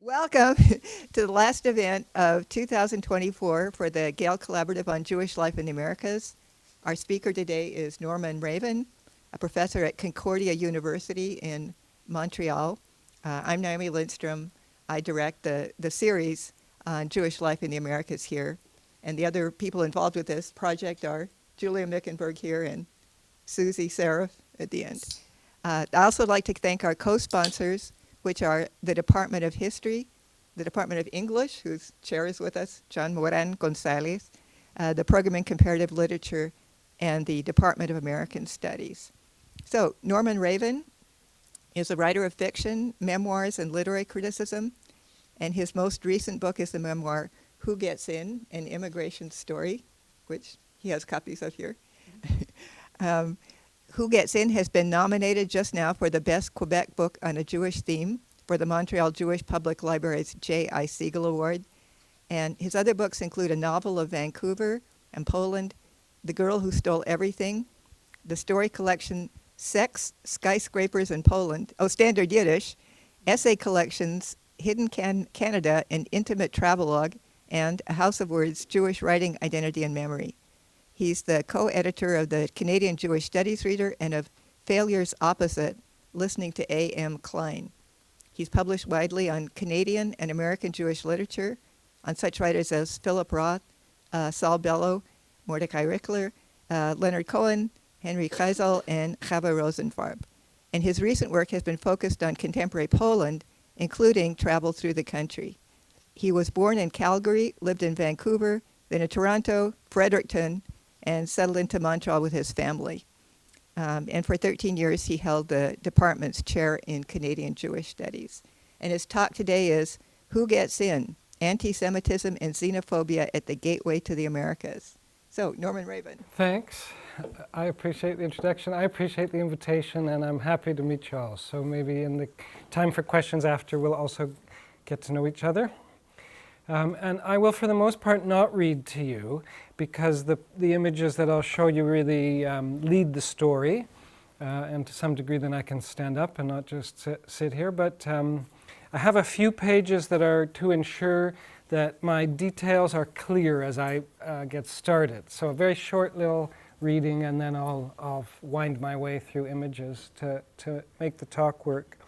Welcome to the last event of 2024 for the Gale Collaborative on Jewish Life in the Americas. Our speaker today is Norman Ravvin, a professor at Concordia University in Montreal. I'm Naomi Lindstrom. I direct the series on Jewish life in the Americas here. And the other people involved with this project are Julia Mickenberg here and Susie Seraph at the end. I also like to thank our co-sponsors, which are the Department of History, the Department of English, whose chair is with us, John Moran Gonzalez, the Program in Comparative Literature, and the Department of American Studies. So Norman Ravvin is a writer of fiction, memoirs, and literary criticism, and his most recent book is the memoir Who Gets In? An Immigration Story, which he has copies of here. Who Gets In has been nominated just now for the Best Quebec Book on a Jewish Theme for the Montreal Jewish Public Library's J.I. Siegel Award. And his other books include a novel of Vancouver and Poland, The Girl Who Stole Everything, the story collection Sex, Skyscrapers in Poland, Standard Yiddish, essay collections Hidden Canada and Intimate Travelogue, and A House of Words, Jewish Writing, Identity, and Memory. He's the co-editor of the Canadian Jewish Studies Reader and of Failure's Opposite, Listening to A.M. Klein. He's published widely on Canadian and American Jewish literature, on such writers as Philip Roth, Saul Bellow, Mordecai Richler, Leonard Cohen, Henry Kreisel, and Chava Rosenfarb. And his recent work has been focused on contemporary Poland, including travel through the country. He was born in Calgary, lived in Vancouver, then in Toronto, Fredericton, and settled into Montreal with his family. And for 13 years, he held the department's chair in Canadian Jewish Studies. And his talk today is Who Gets In? Antisemitism and Xenophobia at the Gateway to the Americas. So, Norman Ravvin. Thanks. I appreciate the introduction. I appreciate the invitation, and I'm happy to meet you all. So maybe in the time for questions after, we'll also get to know each other. And I will, for the most part, not read to you, because the images that I'll show you really lead the story. And to some degree, then I can stand up and not just sit here. But I have a few pages that are to ensure that my details are clear as I get started. So a very short little reading, and then I'll wind my way through images to make the talk work.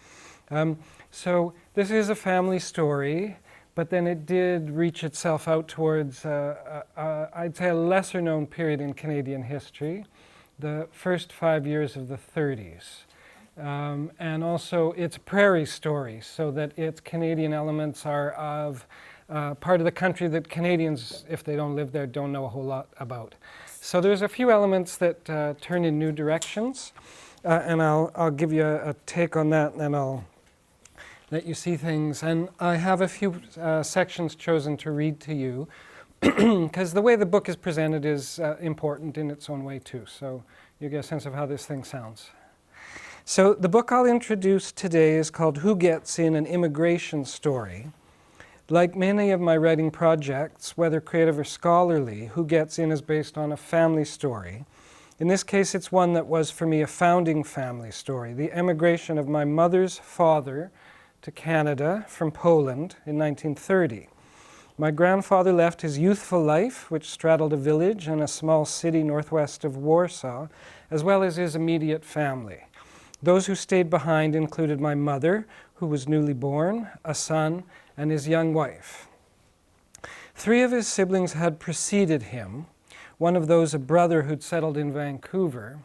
So this is a family story. But then it did reach itself out towards, I'd say, a lesser-known period in Canadian history, the first 5 years of the 30s. And also, it's a prairie story, so that its Canadian elements are of part of the country that Canadians, if they don't live there, don't know a whole lot about. So there's a few elements that turn in new directions, and I'll give you a take on that, and then I'll let you see things. And I have a few sections chosen to read to you, because the way the book is presented is important in its own way too, so you get a sense of how this thing sounds. So the book I'll introduce today is called Who Gets In? An Immigration Story. Like many of my writing projects, whether creative or scholarly, Who Gets In is based on a family story. In this case, it's one that was for me a founding family story, the emigration of my mother's father to Canada from Poland in 1930. My grandfather left his youthful life, which straddled a village and a small city northwest of Warsaw, as well as his immediate family. Those who stayed behind included my mother, who was newly born, a son, and his young wife. 3 of his siblings had preceded him, one of those a brother who'd settled in Vancouver.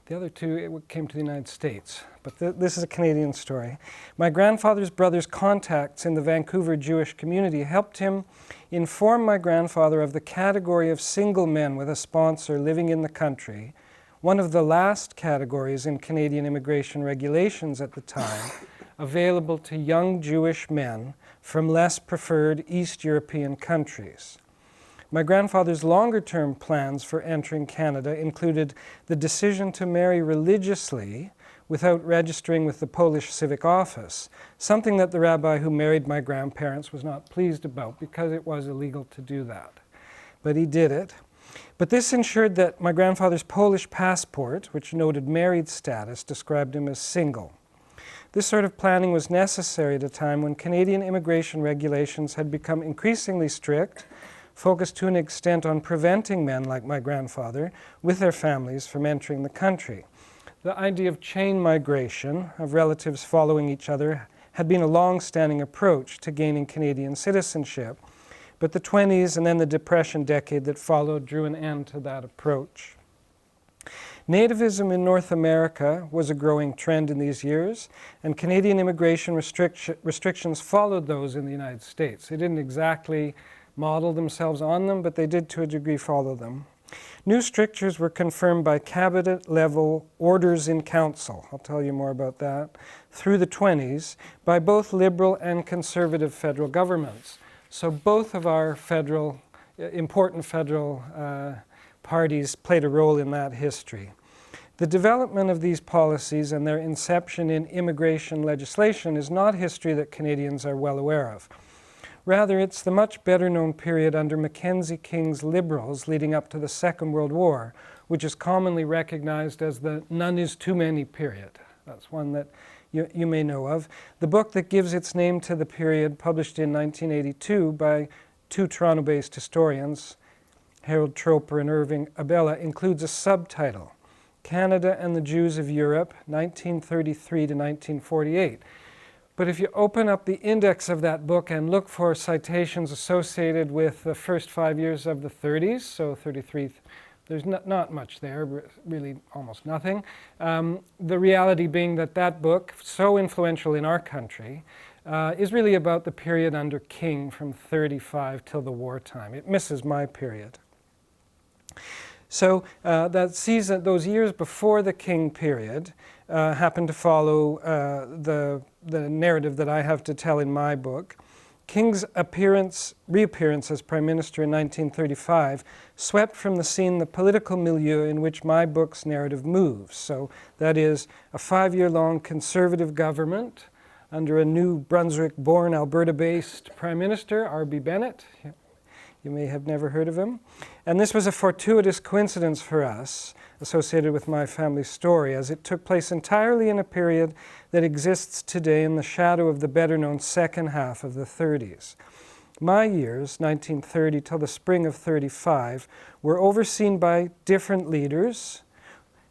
The other 2 came to the United States, but this is a Canadian story. My grandfather's brother's contacts in the Vancouver Jewish community helped him inform my grandfather of the category of single men with a sponsor living in the country, one of the last categories in Canadian immigration regulations at the time, available to young Jewish men from less preferred East European countries. My grandfather's longer-term plans for entering Canada included the decision to marry religiously without registering with the Polish civic office, something that the rabbi who married my grandparents was not pleased about because it was illegal to do that. But he did it. But this ensured that my grandfather's Polish passport, which noted married status, described him as single. This sort of planning was necessary at a time when Canadian immigration regulations had become increasingly strict, focused to an extent on preventing men like my grandfather with their families from entering the country. The idea of chain migration, of relatives following each other, had been a long-standing approach to gaining Canadian citizenship, but the 20s and then the Depression decade that followed drew an end to that approach. Nativism in North America was a growing trend in these years, and Canadian immigration restrictions followed those in the United States. They didn't exactly model themselves on them, but they did to a degree follow them. New strictures were confirmed by cabinet-level orders in council, I'll tell you more about that, through the 20s by both liberal and conservative federal governments. So both of our important federal parties played a role in that history. The development of these policies and their inception in immigration legislation is not history that Canadians are well aware of. Rather, it's the much better known period under Mackenzie King's Liberals leading up to the Second World War, which is commonly recognized as the none is too many period. That's one that you may know of. The book that gives its name to the period, published in 1982 by two Toronto-based historians, Harold Troper and Irving Abella, includes a subtitle, Canada and the Jews of Europe, 1933 to 1948. But if you open up the index of that book and look for citations associated with the first 5 years of the 30s, so 33, there's not much there, really almost nothing. The reality being that that book, so influential in our country, is really about the period under King from 35 till the wartime. It misses my period. So that season, those years before the King period, happened to follow the narrative that I have to tell in my book. King's reappearance as Prime Minister in 1935 swept from the scene the political milieu in which my book's narrative moves. So that is a 5-year-long conservative government under a New Brunswick-born, Alberta-based Prime Minister, R.B. Bennett. You may have never heard of him. And this was a fortuitous coincidence for us, associated with my family's story, as it took place entirely in a period that exists today in the shadow of the better-known second half of the 30s. My years, 1930 till the spring of 35, were overseen by different leaders,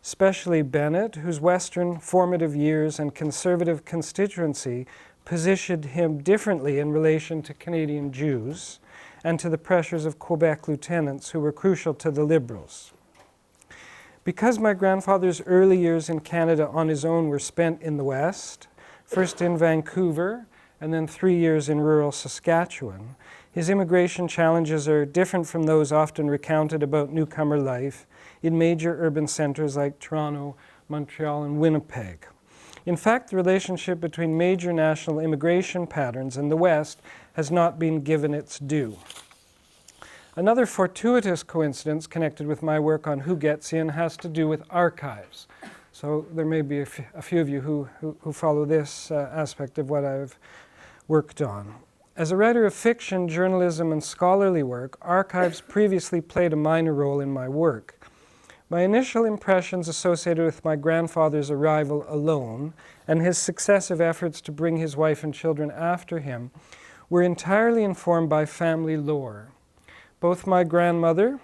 especially Bennett, whose Western formative years and conservative constituency positioned him differently in relation to Canadian Jews and to the pressures of Quebec lieutenants who were crucial to the Liberals. Because my grandfather's early years in Canada on his own were spent in the West, first in Vancouver and then 3 years in rural Saskatchewan, his immigration challenges are different from those often recounted about newcomer life in major urban centers like Toronto, Montreal, and Winnipeg. In fact, the relationship between major national immigration patterns and the West has not been given its due. Another fortuitous coincidence connected with my work on Who Gets In has to do with archives. So there may be a few of you who follow this aspect of what I've worked on. As a writer of fiction, journalism, and scholarly work, archives previously played a minor role in my work. My initial impressions associated with my grandfather's arrival alone and his successive efforts to bring his wife and children after him were entirely informed by family lore. Both my grandmother,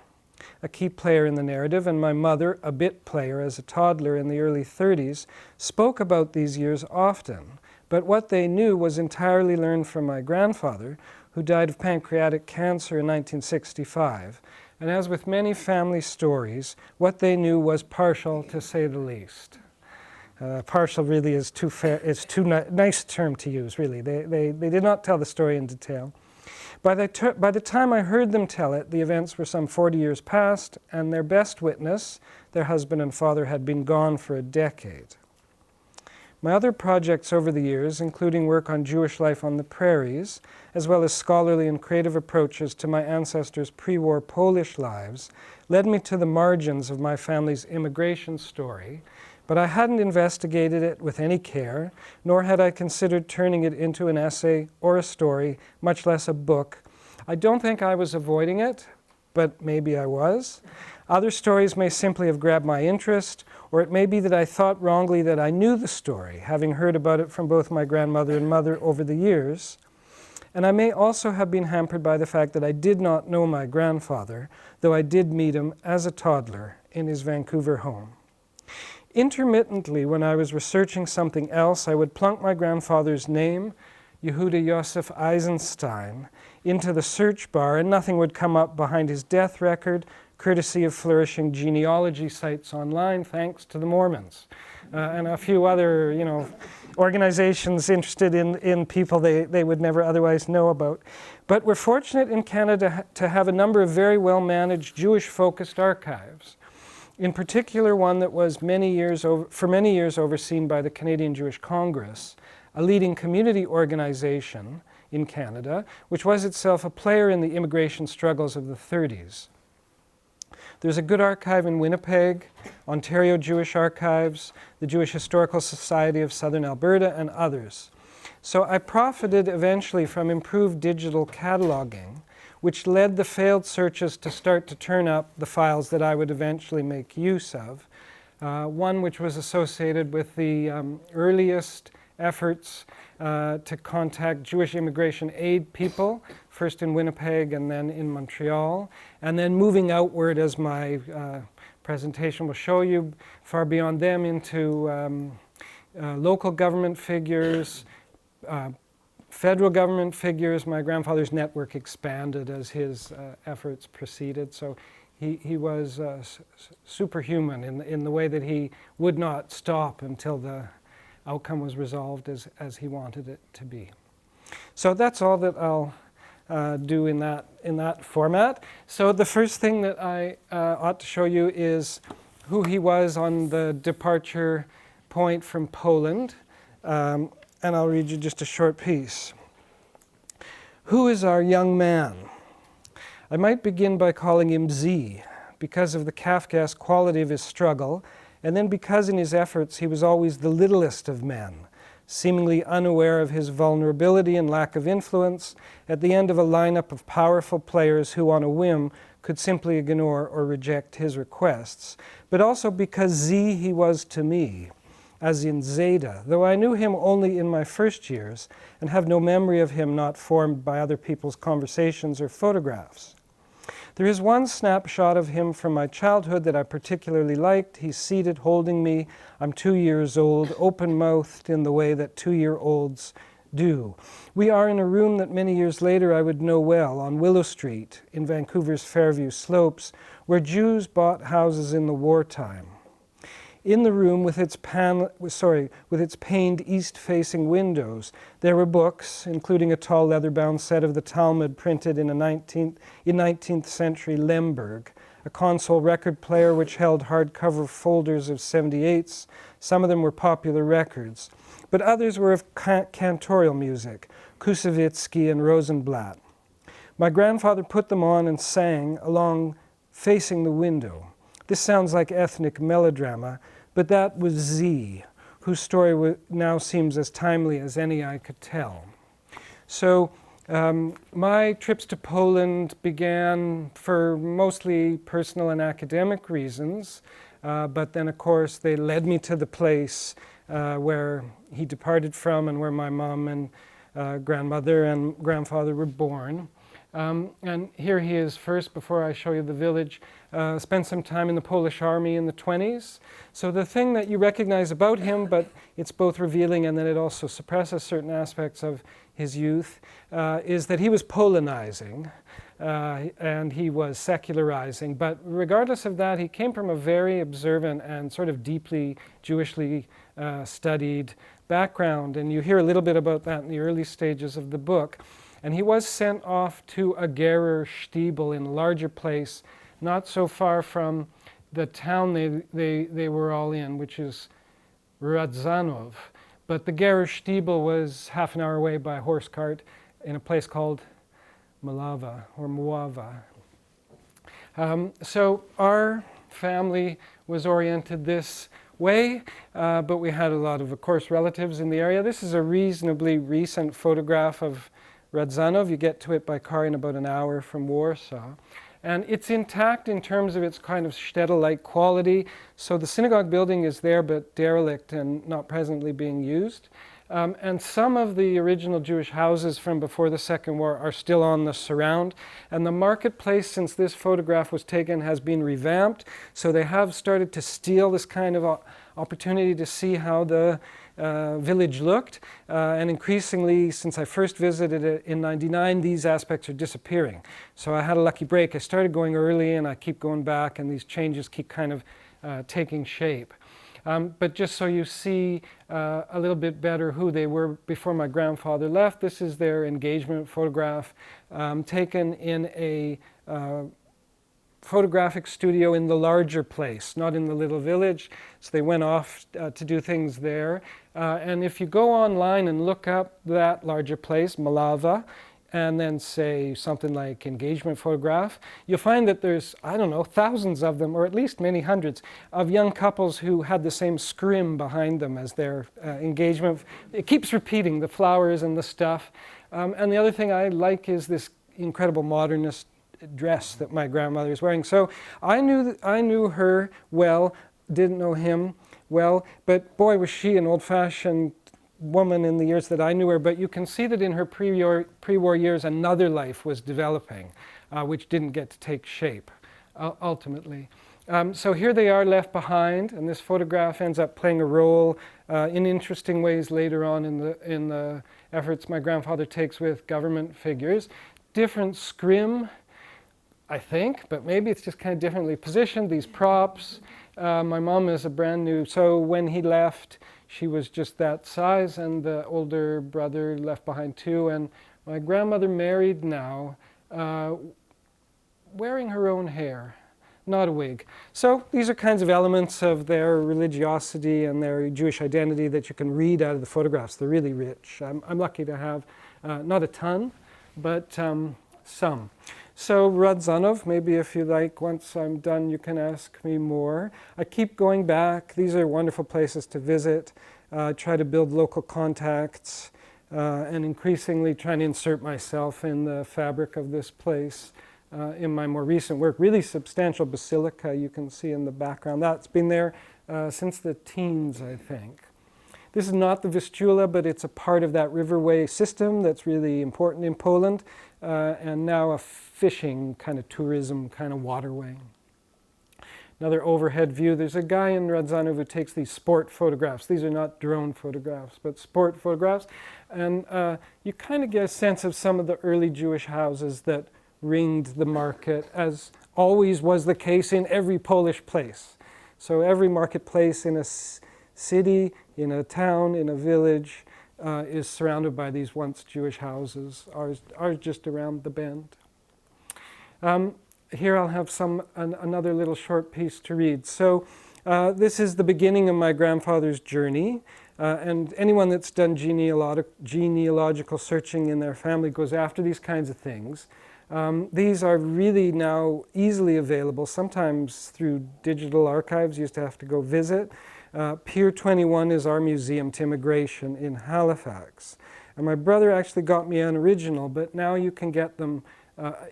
a key player in the narrative, and my mother, a bit player as a toddler in the early 30s, spoke about these years often, but what they knew was entirely learned from my grandfather, who died of pancreatic cancer in 1965. And as with many family stories, what they knew was partial, to say the least. Partial really is too nice term to use, really. They did not tell the story in detail. By the time I heard them tell it, the events were some 40 years past, and their best witness, their husband and father, had been gone for a decade. My other projects over the years, including work on Jewish life on the prairies, as well as scholarly and creative approaches to my ancestors' pre-war Polish lives, led me to the margins of my family's immigration story, but I hadn't investigated it with any care, nor had I considered turning it into an essay or a story, much less a book. I don't think I was avoiding it, but maybe I was. Other stories may simply have grabbed my interest, or it may be that I thought wrongly that I knew the story, having heard about it from both my grandmother and mother over the years. And I may also have been hampered by the fact that I did not know my grandfather, though I did meet him as a toddler in his Vancouver home. Intermittently, when I was researching something else, I would plunk my grandfather's name, Yehuda Yosef Eisenstein, into the search bar, and nothing would come up behind his death record, courtesy of flourishing genealogy sites online, thanks to the Mormons. And a few other, organizations interested in people they would never otherwise know about. But we're fortunate in Canada to have a number of very well-managed Jewish-focused archives. In particular, one that was for many years overseen by the Canadian Jewish Congress, a leading community organization in Canada, which was itself a player in the immigration struggles of the 30s. There's a good archive in Winnipeg, Ontario Jewish Archives, the Jewish Historical Society of Southern Alberta, and others. So I profited eventually from improved digital cataloging, which led the failed searches to start to turn up the files that I would eventually make use of. One which was associated with the earliest efforts to contact Jewish immigration aid people, first in Winnipeg and then in Montreal, and then moving outward, as my presentation will show you, far beyond them into local government figures, federal government figures. My grandfather's network expanded as his efforts proceeded. So he was superhuman in the way that he would not stop until the outcome was resolved as he wanted it to be. So that's all that I'll do in that format. So the first thing that I ought to show you is who he was on the departure point from Poland. And I'll read you just a short piece. Who is our young man? I might begin by calling him Z, because of the Kafkaesque quality of his struggle, and then because in his efforts he was always the littlest of men, seemingly unaware of his vulnerability and lack of influence, at the end of a lineup of powerful players who on a whim could simply ignore or reject his requests, but also because Z he was to me, as in Zeta, though I knew him only in my first years and have no memory of him not formed by other people's conversations or photographs. There is one snapshot of him from my childhood that I particularly liked. He's seated holding me. I'm 2 years old, open-mouthed in the way that 2-year-olds do. We are in a room that many years later I would know well, on Willow Street in Vancouver's Fairview Slopes, where Jews bought houses in the wartime. In the room with its paned east-facing windows, there were books, including a tall leather-bound set of the Talmud printed in 19th century Lemberg, a console record player which held hardcover folders of 78s. Some of them were popular records, but others were of cantorial music, Kusevitsky and Rosenblatt. My grandfather put them on and sang along facing the window. This sounds like ethnic melodrama, but that was Z, whose story now seems as timely as any I could tell. So my trips to Poland began for mostly personal and academic reasons, but then of course they led me to the place where he departed from and where my mom and grandmother and grandfather were born. And here he is first, before I show you the village, spent some time in the Polish army in the 20s. So the thing that you recognize about him, but it's both revealing and then it also suppresses certain aspects of his youth, is that he was Polonizing and he was secularizing. But regardless of that, he came from a very observant and sort of deeply Jewishly studied background. And you hear a little bit about that in the early stages of the book. And he was sent off to a Gerer Stiebel in a larger place, not so far from the town they were all in, which is Radzanov. But the Gerer Stiebel was half an hour away by horse cart in a place called Malava or Muava. So our family was oriented this way, but we had a lot of course, relatives in the area. This is a reasonably recent photograph of Radzanov. You get to it by car in about an hour from Warsaw. And it's intact in terms of its kind of shtetl-like quality. So the synagogue building is there, but derelict and not presently being used. And some of the original Jewish houses from before the Second War are still on the surround. And the marketplace, since this photograph was taken, has been revamped. So they have started to steal this kind of opportunity to see how the village looked. And increasingly, since I first visited it in '99, these aspects are disappearing. So I had a lucky break. I started going early, and I keep going back, and these changes keep kind of taking shape. But just so you see a little bit better who they were before my grandfather left, this is their engagement photograph taken in a photographic studio in the larger place, not in the little village. So they went off to do things there. And if you go online and look up that larger place, Malava, and then say something like engagement photograph, you'll find that there's, I don't know, thousands of them, or at least many hundreds, of young couples who had the same scrim behind them as their engagement. It keeps repeating, the flowers and the stuff. And the other thing I like is this incredible modernist dress that my grandmother is wearing. So I knew her well, didn't know him well, but boy, was she an old-fashioned woman in the years that I knew her. But you can see that in her pre-war years, another life was developing, which didn't get to take shape, ultimately. So here they are left behind, and this photograph ends up playing a role in interesting ways later on in the efforts my grandfather takes with government figures. Different scrim, I think, but maybe it's just kind of differently positioned, these props. My mom is a brand new, so when he left, she was just that size, and the older brother left behind too. And my grandmother married now, wearing her own hair, not a wig. So these are kinds of elements of their religiosity and their Jewish identity that you can read out of the photographs. They're really rich. I'm lucky to have not a ton, but some. So Radzanov, maybe if you like, once I'm done, you can ask me more. I keep going back. These are wonderful places to visit. Try to build local contacts, and increasingly trying to insert myself in the fabric of this place. In my more recent work, really substantial basilica you can see in the background. That's been there since the teens, I think. This is not the Vistula, but it's a part of that riverway system that's really important in Poland, and now a fishing kind of tourism kind of waterway. Another overhead view. There's a guy in Radzanov who takes these sport photographs. These are not drone photographs, but sport photographs. And you kind of get a sense of some of the early Jewish houses that ringed the market, as always was the case in every Polish place. So every marketplace in a city, in a town, in a village, is surrounded by these once Jewish houses. Ours just around the bend. Here I'll have another little short piece to read. So this is the beginning of my grandfather's journey. And anyone that's done genealogical searching in their family goes after these kinds of things. These are really now easily available, sometimes through digital archives. You used to have to go visit. Pier 21 is our museum to immigration in Halifax. And my brother actually got me an original, but now you can get them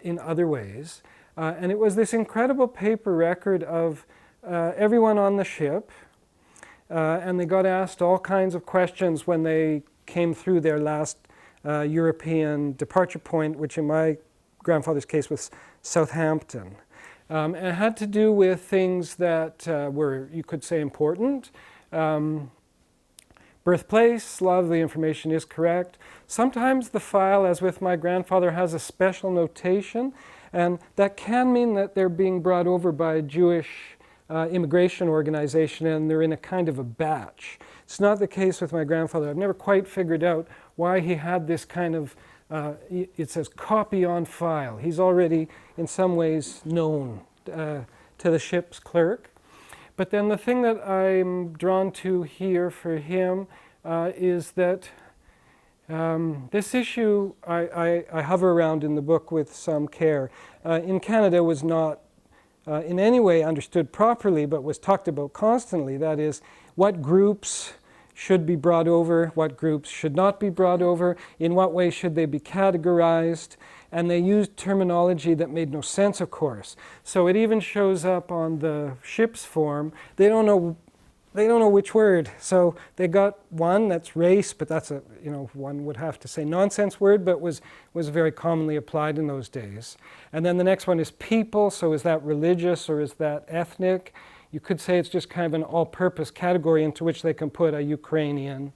in other ways. And it was this incredible paper record of everyone on the ship. And they got asked all kinds of questions when they came through their last European departure point, which in my grandfather's case was Southampton. And it had to do with things that were, you could say, important. Birthplace, a lot of the information is correct. Sometimes the file, as with my grandfather, has a special notation, and that can mean that they're being brought over by a Jewish immigration organization, and they're in a kind of a batch. It's not the case with my grandfather. I've never quite figured out why he had this kind of, it says copy on file. He's already in some ways known to the ship's clerk. But then the thing that I'm drawn to here for him is that this issue I hover around in the book with some care. In Canada was not in any way understood properly, but was talked about constantly. That is, what groups should be brought over, what groups should not be brought over, in what way should they be categorized. and they used terminology that made no sense, of course. So it even shows up on the ship's form. They don't know which word. So they got one that's race, but that's a, one would have to say nonsense word, but was very commonly applied in those days. And then the next one is people. So is that religious or is that ethnic? You could say it's just kind of an all-purpose category into which they can put a Ukrainian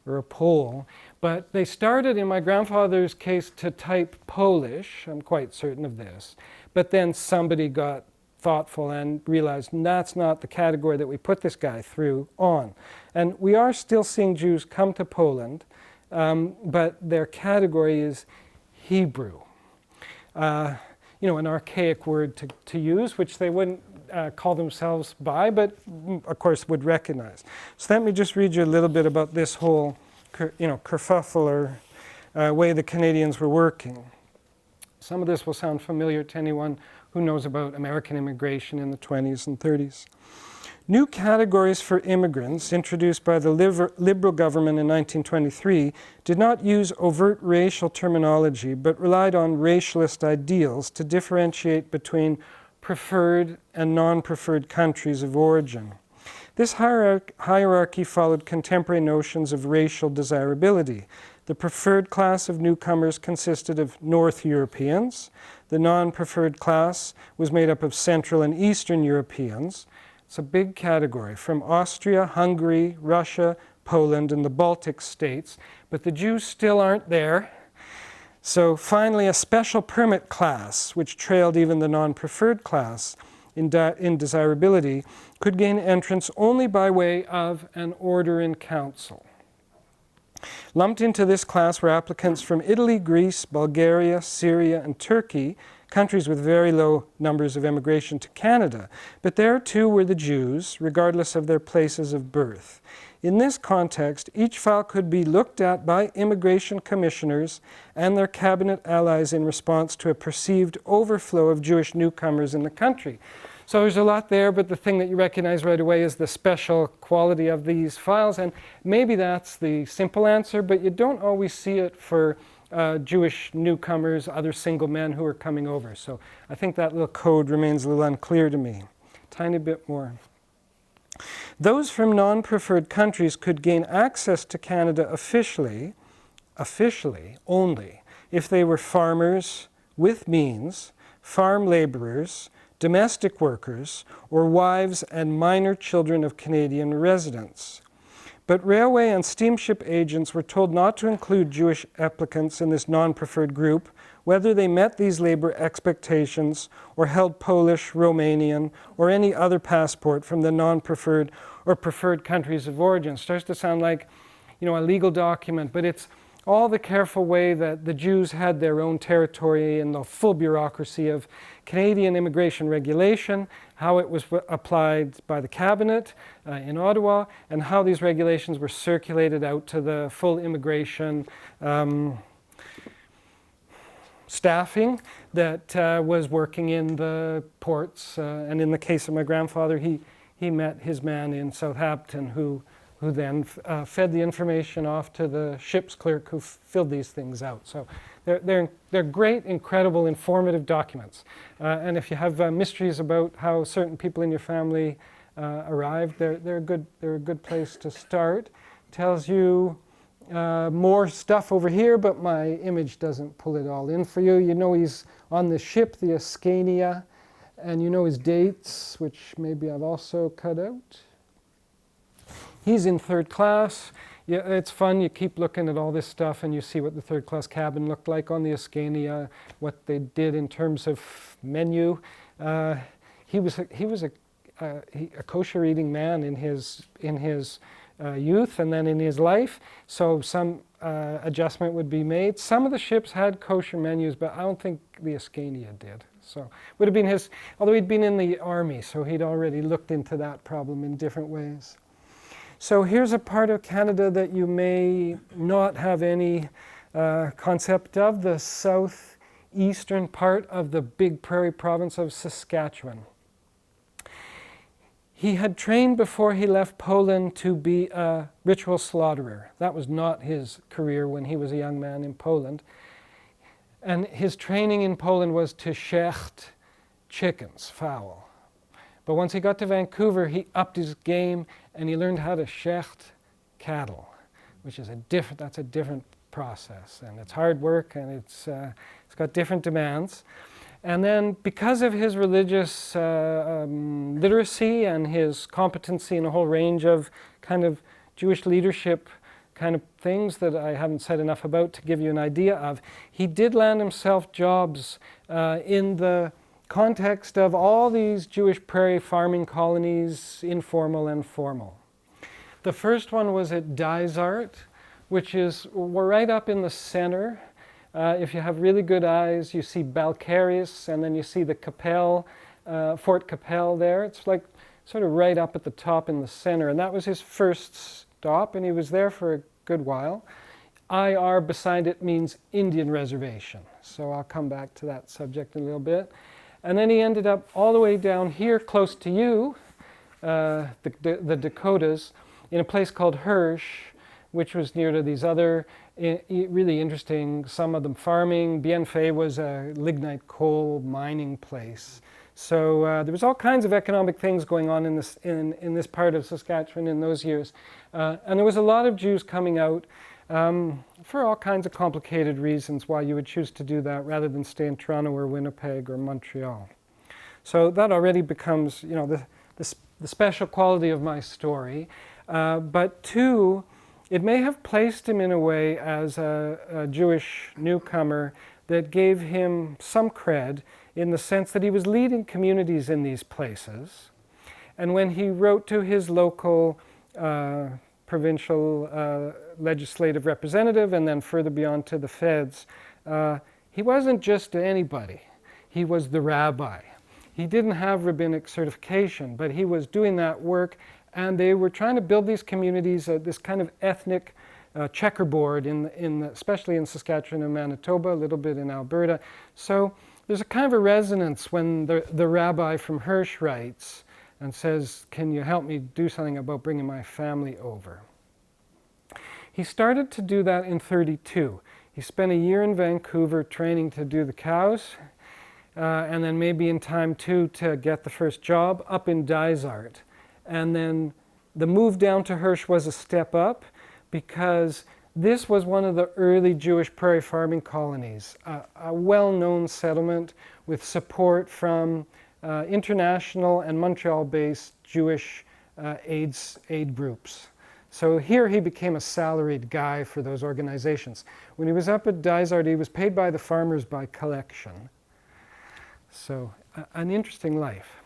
or a Pole. But they started, in my grandfather's case, to type Polish. I'm quite certain of this. But then somebody got thoughtful and realized that's not the category that we put this guy through on. And we are still seeing Jews come to Poland, but their category is Hebrew. An archaic word to use, which they wouldn't call themselves by, but of course would recognize. So let me just read you a little bit about this whole, kerfuffle or way the Canadians were working. Some of this will sound familiar to anyone who knows about American immigration in the 20s and 30s. New categories for immigrants introduced by the Liberal government in 1923 did not use overt racial terminology, but relied on racialist ideals to differentiate between preferred and non-preferred countries of origin. This hierarchy followed contemporary notions of racial desirability. The preferred class of newcomers consisted of North Europeans. The non-preferred class was made up of Central and Eastern Europeans. It's a big category, from Austria, Hungary, Russia, Poland, and the Baltic states. But the Jews still aren't there. So finally, a special permit class, which trailed even the non-preferred class in desirability, could gain entrance only by way of an order in council. Lumped into this class were applicants from Italy, Greece, Bulgaria, Syria, and Turkey, countries with very low numbers of immigration to Canada. But there too were the Jews, regardless of their places of birth. In this context, each file could be looked at by immigration commissioners and their cabinet allies in response to a perceived overflow of Jewish newcomers in the country. So there's a lot there, but the thing that you recognize right away is the special quality of these files. And maybe that's the simple answer, but you don't always see it for Jewish newcomers, other single men who are coming over. So I think that little code remains a little unclear to me. Tiny bit more. Those from non-preferred countries could gain access to Canada officially only, if they were farmers with means, farm laborers, domestic workers, or wives and minor children of Canadian residents. But railway and steamship agents were told not to include Jewish applicants in this non-preferred group, whether they met these labor expectations or held Polish, Romanian, or any other passport from the non-preferred or preferred countries of origin. It starts to sound like, a legal document, but it's all the careful way that the Jews had their own territory and the full bureaucracy of Canadian immigration regulation, how it was applied by the cabinet in Ottawa, and how these regulations were circulated out to the full immigration staffing that was working in the ports. And in the case of my grandfather, he met his man in Southampton who then fed the information off to the ship's clerk who filled these things out. So they're great, incredible, informative documents. And if you have mysteries about how certain people in your family arrived, they're a good place to start. Tells you more stuff over here, but my image doesn't pull it all in for you. You know he's on the ship, the Ascania, and you know his dates, which maybe I've also cut out. He's in third class. Yeah, it's fun. You keep looking at all this stuff and you see what the third class cabin looked like on the Ascania, what they did in terms of menu. He was a kosher eating man in his youth and then in his life. So some adjustment would be made. Some of the ships had kosher menus, but I don't think the Ascania did. So would have been his, although he'd been in the army, so he'd already looked into that problem in different ways. So here's a part of Canada that you may not have any concept of, the southeastern part of the big prairie province of Saskatchewan. He had trained before he left Poland to be a ritual slaughterer. That was not his career when he was a young man in Poland. And his training in Poland was to shecht chickens, fowl. But once he got to Vancouver, he upped his game and he learned how to shecht cattle, which is that's a different process, and it's hard work, and it's got different demands. And then because of his religious literacy and his competency in a whole range of kind of Jewish leadership kind of things that I haven't said enough about to give you an idea of, he did land himself jobs in the context of all these Jewish prairie farming colonies, informal and formal. The first one was at Dysart, which is, we're right up in the center. If you have really good eyes, you see Balcarres, and then you see the Capelle, Fort Capelle there. It's like sort of right up at the top in the center. And that was his first stop, and he was there for a good while. IR beside it means Indian reservation. So I'll come back to that subject in a little bit. And then he ended up all the way down here close to you, the Dakotas, in a place called Hirsch, which was near to these other really interesting, some of them farming. Bienfait was a lignite coal mining place. So there was all kinds of economic things going on in this part of Saskatchewan in those years. And there was a lot of Jews coming out for all kinds of complicated reasons why you would choose to do that rather than stay in Toronto or Winnipeg or Montreal. So that already becomes, you know, the special quality of my story. But two, it may have placed him in a way as a Jewish newcomer that gave him some cred in the sense that he was leading communities in these places. And when he wrote to his local provincial legislative representative and then further beyond to the feds, he wasn't just anybody. He was the rabbi. He didn't have rabbinic certification, but he was doing that work, and they were trying to build these communities, this kind of ethnic checkerboard, especially in Saskatchewan and Manitoba, a little bit in Alberta. So there's a kind of a resonance when the rabbi from Hirsch writes and says, can you help me do something about bringing my family over? He started to do that in 1932. He spent a year in Vancouver training to do the cows, and then maybe in time too to get the first job up in Dysart. And then the move down to Hirsch was a step up because this was one of the early Jewish prairie farming colonies, a well-known settlement with support from international and Montreal-based Jewish aid groups. So here he became a salaried guy for those organizations. When he was up at Dysart, he was paid by the farmers by collection. So an interesting life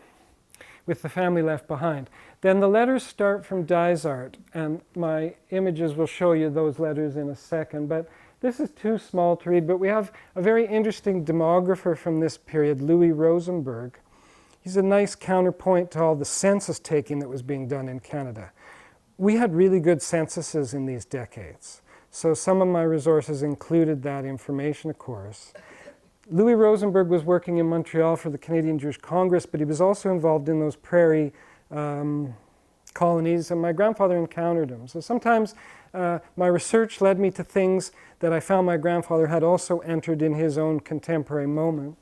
with the family left behind. Then the letters start from Dysart, and my images will show you those letters in a second, but this is too small to read, but we have a very interesting demographer from this period, Louis Rosenberg. He's a nice counterpoint to all the census taking that was being done in Canada. We had really good censuses in these decades, so some of my resources included that information, of course. Louis Rosenberg was working in Montreal for the Canadian Jewish Congress, but he was also involved in those prairie colonies, and my grandfather encountered him. So sometimes my research led me to things that I found my grandfather had also entered in his own contemporary moment.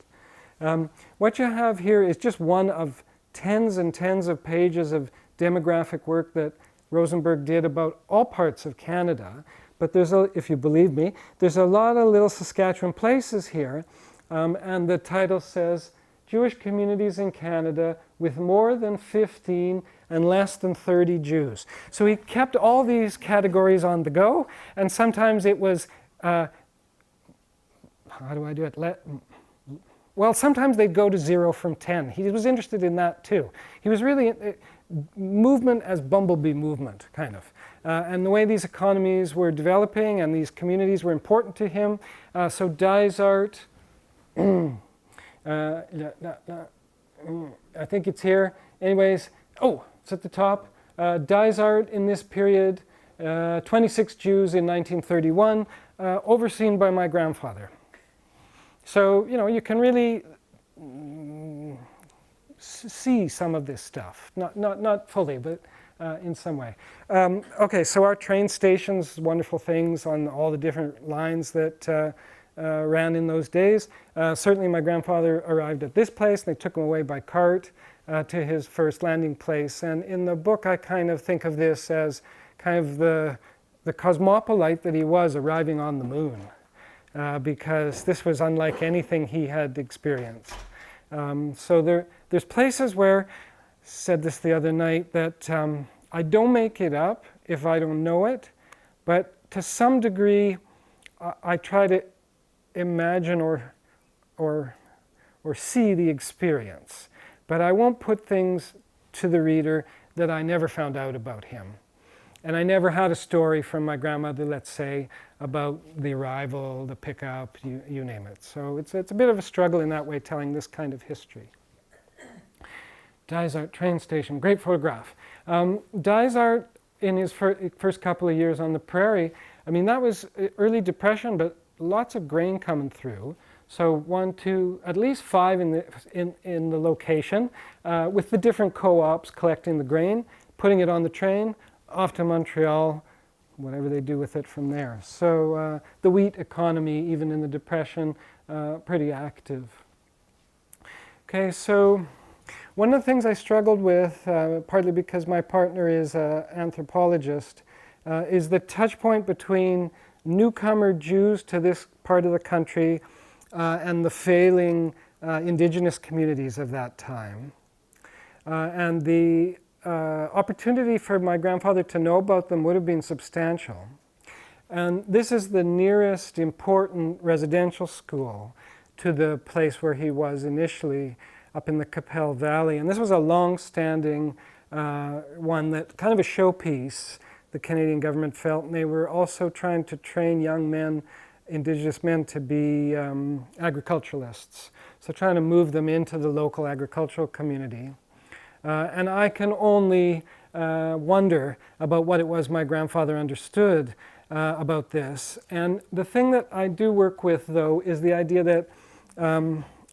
What you have here is just one of tens and tens of pages of demographic work that Rosenberg did about all parts of Canada. But there's if you believe me, there's a lot of little Saskatchewan places here. And the title says, Jewish communities in Canada with more than 15 and less than 30 Jews. So he kept all these categories on the go, and sometimes it was, how do I do it? Well, sometimes they'd go to 0 from 10. He was interested in that too. He was really movement as bumblebee movement, kind of. And the way these economies were developing and these communities were important to him. So Dysart, I think it's here. Anyways, oh, it's at the top. Dysart in this period, 26 Jews in 1931, overseen by my grandfather. So, you know, you can really see some of this stuff. Not fully, but in some way. Okay, so our train stations, wonderful things on all the different lines that ran in those days. Certainly my grandfather arrived at this place, and they took him away by cart to his first landing place. And in the book I kind of think of this as kind of the cosmopolite that he was arriving on the moon, because this was unlike anything he had experienced. So there's places where, said this the other night, that I don't make it up if I don't know it, but to some degree I try to imagine or see the experience. But I won't put things to the reader that I never found out about him. And I never had a story from my grandmother, let's say, about the arrival, the pickup, you name it. So it's a bit of a struggle in that way, telling this kind of history. Dysart train station, great photograph. Dysart, in his first couple of years on the prairie, I mean, that was early Depression, but lots of grain coming through. So 1, 2, at least 5 in the location, with the different co-ops collecting the grain, putting it on the train, off to Montreal, whatever they do with it from there. So the wheat economy, even in the Depression, pretty active. Okay, so one of the things I struggled with, partly because my partner is an anthropologist, is the touch point between newcomer Jews to this part of the country and the failing indigenous communities of that time. And the opportunity for my grandfather to know about them would have been substantial. And this is the nearest important residential school to the place where he was initially, up in the Capel Valley. And this was a long-standing one, that kind of a showpiece the Canadian government felt. And they were also trying to train young men, Indigenous men, to be agriculturalists. So trying to move them into the local agricultural community. And I can only wonder about what it was my grandfather understood about this. And the thing that I do work with, though, is the idea that,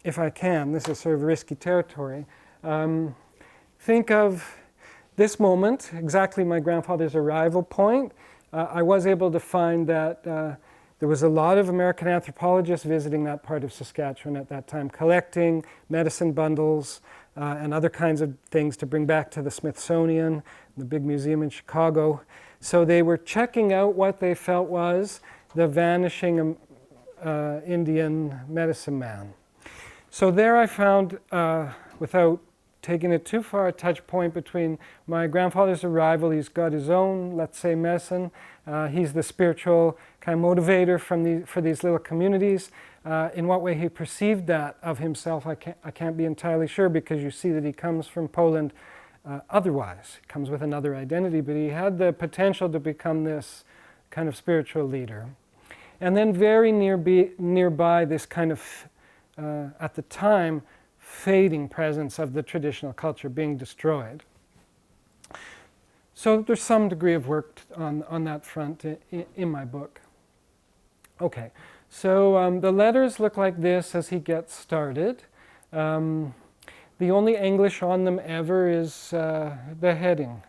if I can, this is sort of risky territory, think of this moment, exactly my grandfather's arrival point. I was able to find that there was a lot of American anthropologists visiting that part of Saskatchewan at that time, collecting medicine bundles and other kinds of things to bring back to the Smithsonian, the big museum in Chicago. So they were checking out what they felt was the vanishing Indian medicine man. So there I found, without taking it too far, a touch point between my grandfather's arrival. He's got his own, let's say, medicine. He's the spiritual kind of motivator for these little communities. In what way he perceived that of himself, I can't be entirely sure, because you see that he comes from Poland otherwise. He comes with another identity, but he had the potential to become this kind of spiritual leader. And then very nearby, this kind of, at the time, fading presence of the traditional culture being destroyed. So there's some degree of work on that front in my book. Okay, so the letters look like this as he gets started. The only English on them ever is the heading.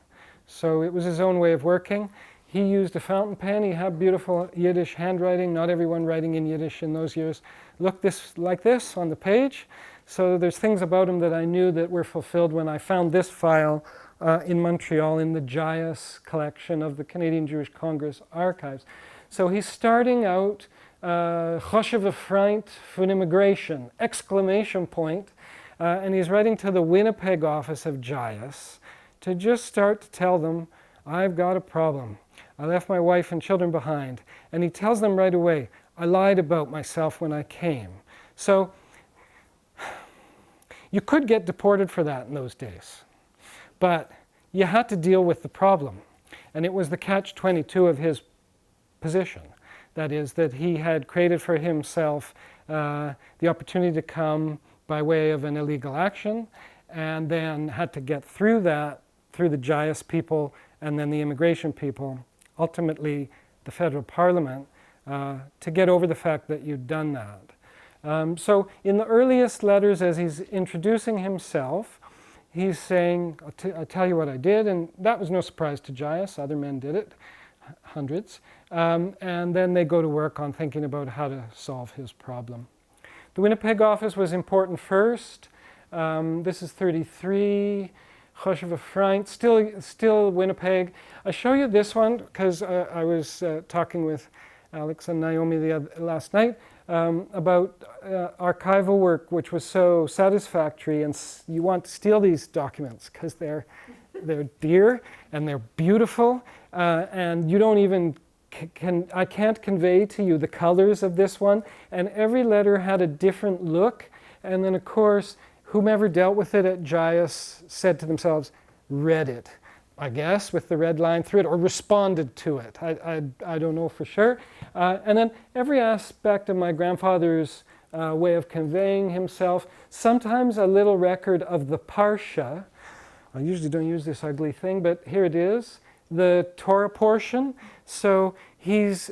So it was his own way of working. He used a fountain pen. He had beautiful Yiddish handwriting. Not everyone writing in Yiddish in those years looked like this on the page. So there's things about him that I knew that were fulfilled when I found this file in Montreal in the Jayas collection of the Canadian Jewish Congress archives. So he's starting out, Choshev Freint von Immigration, exclamation point, and he's writing to the Winnipeg office of Jayas to just start to tell them, I've got a problem. I left my wife and children behind. And he tells them right away, I lied about myself when I came. So you could get deported for that in those days. But you had to deal with the problem. And it was the catch-22 of his position. That is, that he had created for himself the opportunity to come by way of an illegal action, and then had to get through that, through the Jayas people and then the immigration people, ultimately the federal parliament, to get over the fact that you'd done that. So in the earliest letters, as he's introducing himself, he's saying, I'll tell you what I did, and that was no surprise to Jayas, other men did it hundreds. And then they go to work on thinking about how to solve his problem. The Winnipeg office was important first. This is 33. Choshev Freint, still Winnipeg. I show you this one because I was talking with Alex and Naomi last night about archival work, which was so satisfactory, and you want to steal these documents because they're dear and they're beautiful, and you don't even I can't convey to you the colors of this one, and every letter had a different look, and then of course whomever dealt with it at JIAS said to themselves, read it, I guess, with the red line through it, or responded to it. I don't know for sure. And then every aspect of my grandfather's way of conveying himself, sometimes a little record of the Parsha. I usually don't use this ugly thing, but here it is, the Torah portion. So he's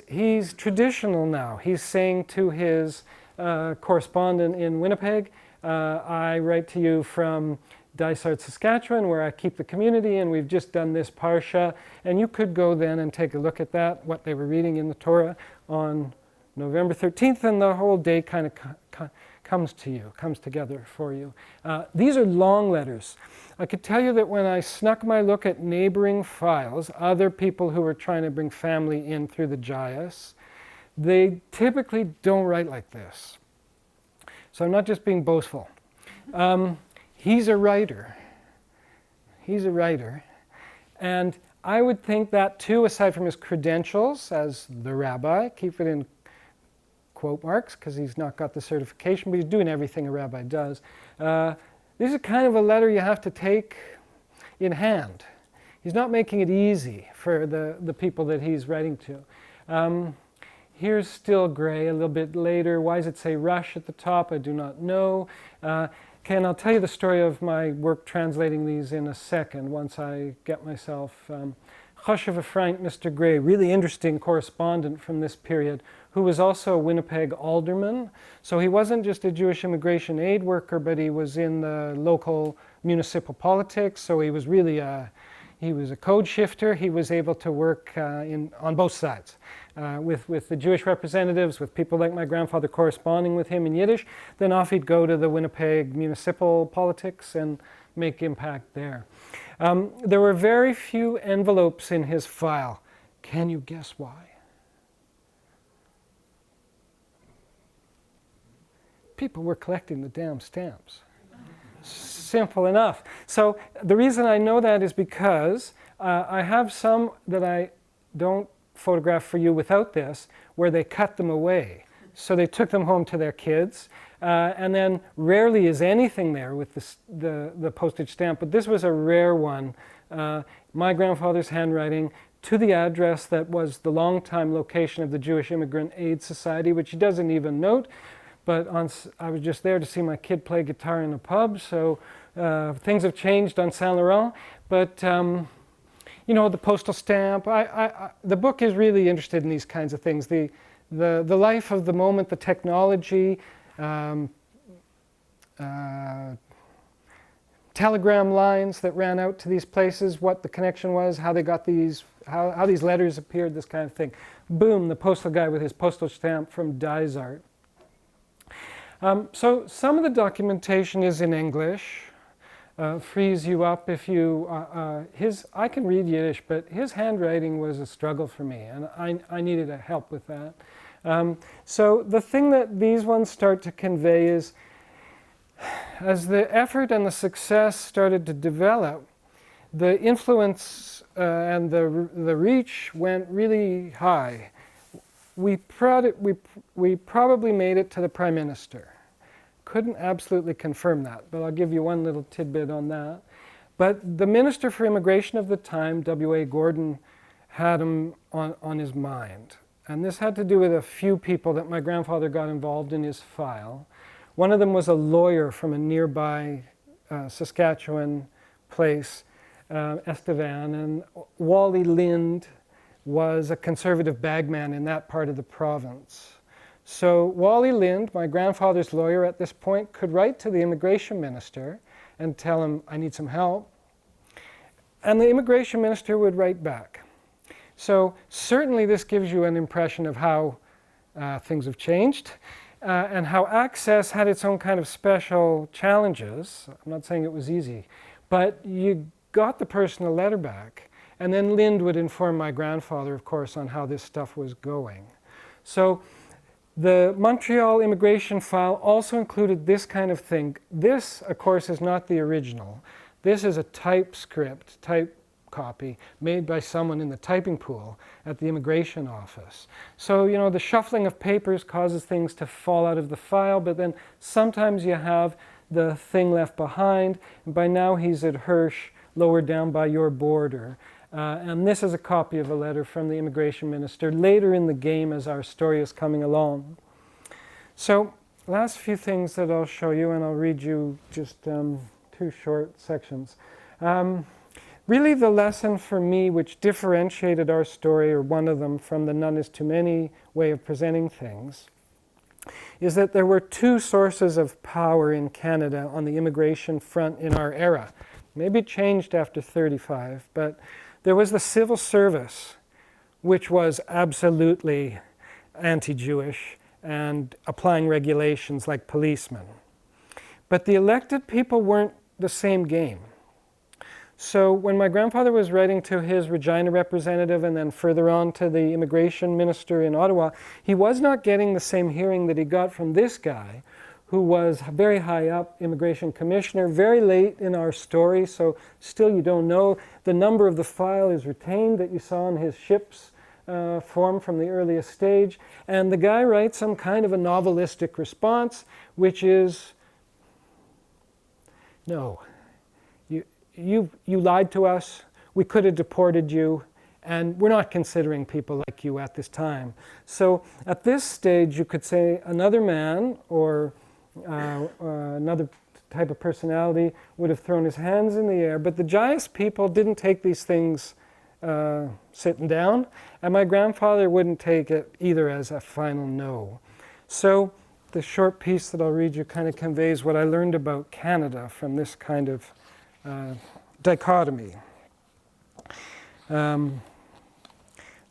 traditional now. He's saying to his correspondent in Winnipeg, I write to you from Dysart, Saskatchewan, where I keep the community, and we've just done this Parsha. And you could go then and take a look at that, what they were reading in the Torah on November 13th, and the whole day kind of comes together for you. These are long letters. I could tell you that when I snuck my look at neighboring files, other people who were trying to bring family in through the JIAS, they typically don't write like this. So I'm not just being boastful. He's a writer. He's a writer. And I would think that too, aside from his credentials as the rabbi, keep it in quote marks because he's not got the certification, but he's doing everything a rabbi does. This is kind of a letter you have to take in hand. He's not making it easy for the people that he's writing to. Here's still gray a little bit later. Why does it say Rush at the top? I do not know. Okay, and I'll tell you the story of my work translating these in a second once I get myself. Choshev Freint, Mr. Gray, really interesting correspondent from this period, who was also a Winnipeg alderman. So he wasn't just a Jewish immigration aid worker, but he was in the local municipal politics. So he was really he was a code shifter. He was able to work on both sides. With the Jewish representatives, with people like my grandfather corresponding with him in Yiddish. Then off he'd go to the Winnipeg municipal politics and make impact there. There were very few envelopes in his file. Can you guess why? People were collecting the damn stamps. Simple enough. So the reason I know that is because I have some that I don't photograph for you without this, where they cut them away. So they took them home to their kids, and then rarely is anything there with the postage stamp, but this was a rare one. My grandfather's handwriting to the address that was the longtime location of the Jewish Immigrant Aid Society, which he doesn't even note, but I was just there to see my kid play guitar in a pub, so things have changed on Saint Laurent, but you know, the postal stamp. The book is really interested in these kinds of things. The life of the moment, the technology, telegram lines that ran out to these places, what the connection was, how they got these, how these letters appeared, this kind of thing. Boom, the postal guy with his postal stamp from Dysart. So some of the documentation is in English. Frees you up if you, I can read Yiddish, but his handwriting was a struggle for me, and I needed help with that. So the thing that these ones start to convey is, as the effort and the success started to develop, the influence and the reach went really high. We probably made it to the Prime Minister. Couldn't absolutely confirm that, but I'll give you one little tidbit on that. But the Minister for Immigration of the time, W.A. Gordon, had him on his mind. And this had to do with a few people that my grandfather got involved in his file. One of them was a lawyer from a nearby Saskatchewan place, Estevan, and Wally Lind was a conservative bagman in that part of the province. So Wally Lind, my grandfather's lawyer at this point, could write to the immigration minister and tell him, I need some help. And the immigration minister would write back. So certainly this gives you an impression of how things have changed and how access had its own kind of special challenges. I'm not saying it was easy, but you got the personal letter back, and then Lind would inform my grandfather, of course, on how this stuff was going. So the Montreal immigration file also included this kind of thing. This, of course, is not the original. This is a typescript, type copy, made by someone in the typing pool at the immigration office. So, you know, the shuffling of papers causes things to fall out of the file, but then sometimes you have the thing left behind. And by now he's at Hirsch, lower down by your border. And this is a copy of a letter from the immigration minister later in the game as our story is coming along. So, last few things that I'll show you, and I'll read you just 2 short sections. Really the lesson for me which differentiated our story, or one of them, from the none is too many way of presenting things, is that there were 2 sources of power in Canada on the immigration front in our era. Maybe it changed after 1935, but there was the civil service, which was absolutely anti-Jewish and applying regulations like policemen. But the elected people weren't the same game. So when my grandfather was writing to his Regina representative and then further on to the immigration minister in Ottawa, he was not getting the same hearing that he got from this guy, who was very high up, immigration commissioner, very late in our story, so still you don't know. The number of the file is retained that you saw in his ship's form from the earliest stage, and the guy writes some kind of a novelistic response, which is, no. You lied to us, we could have deported you, and we're not considering people like you at this time. So at this stage, you could say another man or another type of personality would have thrown his hands in the air, but the Jayas people didn't take these things sitting down, and my grandfather wouldn't take it either as a final no. So the short piece that I'll read you kind of conveys what I learned about Canada from this kind of dichotomy.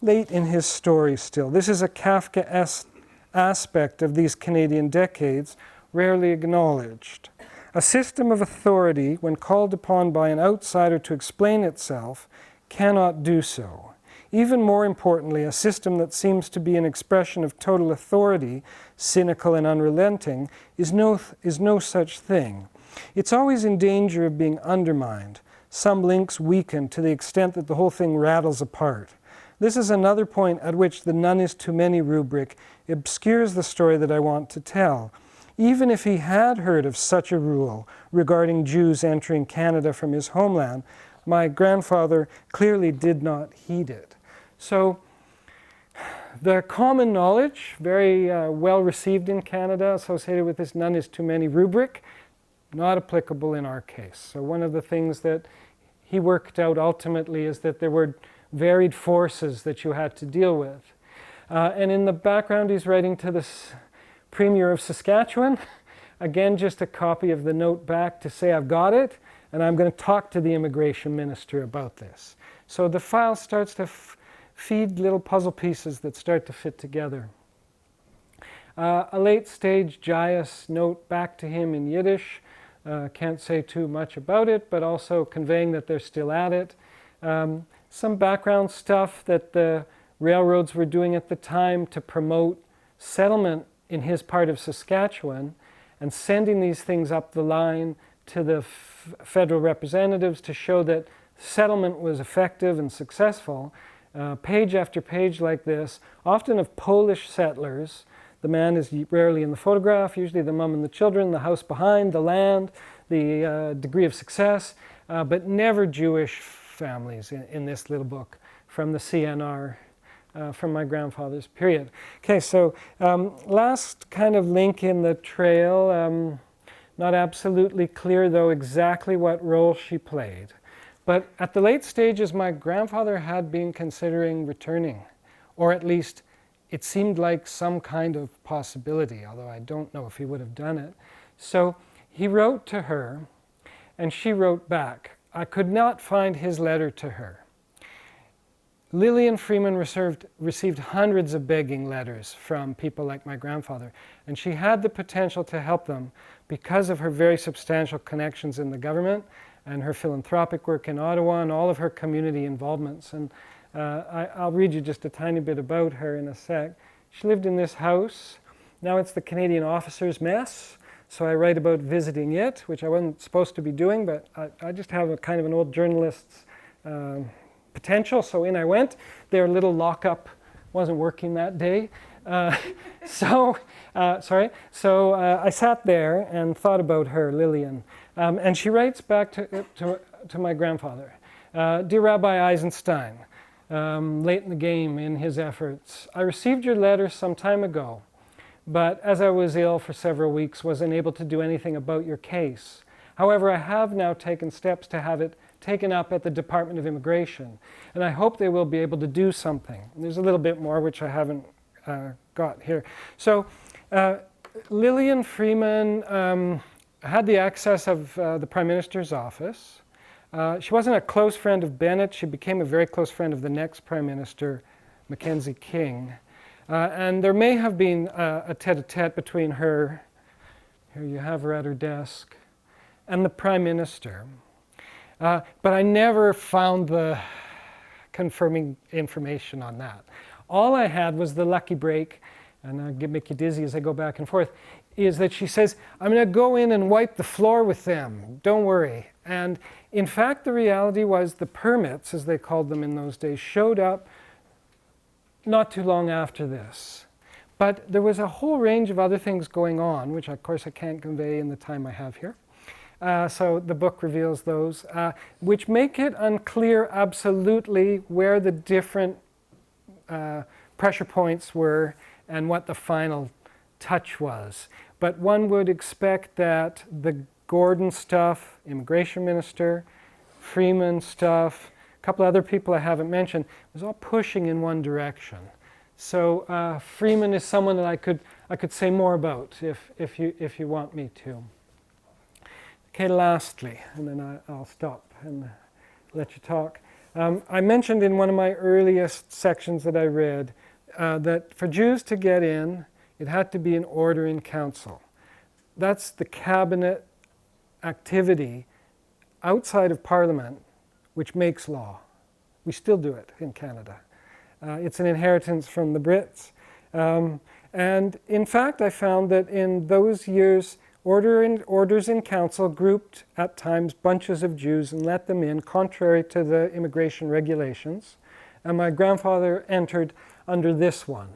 Late in his story still. This is a Kafkaesque aspect of these Canadian decades, rarely acknowledged. A system of authority, when called upon by an outsider to explain itself, cannot do so. Even more importantly, a system that seems to be an expression of total authority, cynical and unrelenting, is no such thing. It's always in danger of being undermined, some links weakened to the extent that the whole thing rattles apart. This is another point at which the none is too many rubric obscures the story that I want to tell. Even if he had heard of such a rule regarding Jews entering Canada from his homeland, my grandfather clearly did not heed it. So the common knowledge, very well received in Canada, associated with this none is too many rubric, not applicable in our case. So one of the things that he worked out ultimately is that there were varied forces that you had to deal with. And in the background, he's writing to the Premier of Saskatchewan. Again, just a copy of the note back to say, I've got it, and I'm going to talk to the immigration minister about this. So the file starts to feed little puzzle pieces that start to fit together. A late stage Jayas note back to him in Yiddish. Can't say too much about it, but also conveying that they're still at it. Some background stuff that the railroads were doing at the time to promote settlement in his part of Saskatchewan, and sending these things up the line to the federal representatives to show that settlement was effective and successful. Page after page like this, often of Polish settlers. The man is rarely in the photograph, usually the mom and the children, the house behind, the land, the degree of success, but never Jewish families in this little book from the CNR, from my grandfather's period. Okay, so last kind of link in the trail, not absolutely clear though exactly what role she played. But at the late stages, my grandfather had been considering returning, or at least it seemed like some kind of possibility, although I don't know if he would have done it. So he wrote to her, and she wrote back. I could not find his letter to her. Lillian Freeman received hundreds of begging letters from people like my grandfather, and she had the potential to help them because of her very substantial connections in the government and her philanthropic work in Ottawa and all of her community involvements. And I'll read you just a tiny bit about her in a sec. She lived in this house. Now it's the Canadian Officers' Mess, so I write about visiting it, which I wasn't supposed to be doing, but I just have a kind of an old journalist's potential, so in I went. Their little lockup wasn't working that day. So I sat there and thought about her, Lillian. And she writes back to my grandfather. Dear Rabbi Eisenstein, late in the game in his efforts, I received your letter some time ago, but as I was ill for several weeks, wasn't able to do anything about your case. However, I have now taken steps to have it taken up at the Department of Immigration, and I hope they will be able to do something. And there's a little bit more which I haven't got here. So Lillian Freeman had the access of the Prime Minister's office. She wasn't a close friend of Bennett. She became a very close friend of the next Prime Minister, Mackenzie King. And there may have been a tete-a-tete between her, here you have her at her desk, and the Prime Minister. But I never found the confirming information on that. All I had was the lucky break, and I'll make you dizzy as I go back and forth, is that she says, I'm going to go in and wipe the floor with them, don't worry. And in fact, the reality was the permits, as they called them in those days, showed up not too long after this. But there was a whole range of other things going on, which of course I can't convey in the time I have here. So the book reveals those, which make it unclear absolutely where the different pressure points were and what the final touch was. But one would expect that the Gordon stuff, immigration minister, Freeman stuff, a couple other people I haven't mentioned, was all pushing in one direction. So Freeman is someone that I could say more about if you want me to. Okay, lastly, and then I'll stop and let you talk. I mentioned in one of my earliest sections that I read that for Jews to get in, it had to be an order in council. That's the cabinet activity outside of Parliament which makes law. We still do it in Canada. It's an inheritance from the Brits. And in fact, I found that in those years, orders in council grouped at times bunches of Jews and let them in contrary to the immigration regulations. And my grandfather entered under this one.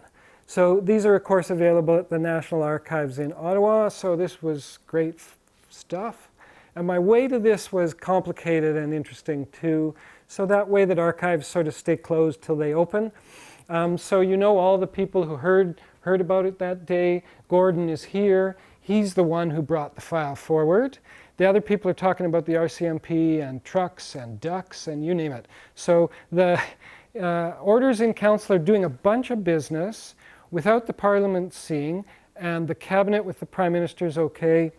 So these are of course available at the National Archives in Ottawa, so this was great stuff. And my way to this was complicated and interesting too, so that way that archives sort of stay closed till they open. So you know all the people who heard about it that day. Gordon is here. He's the one who brought the file forward. The other people are talking about the RCMP and trucks and ducks and you name it. So the orders in council are doing a bunch of business without the Parliament seeing, and the cabinet with the Prime Minister's okay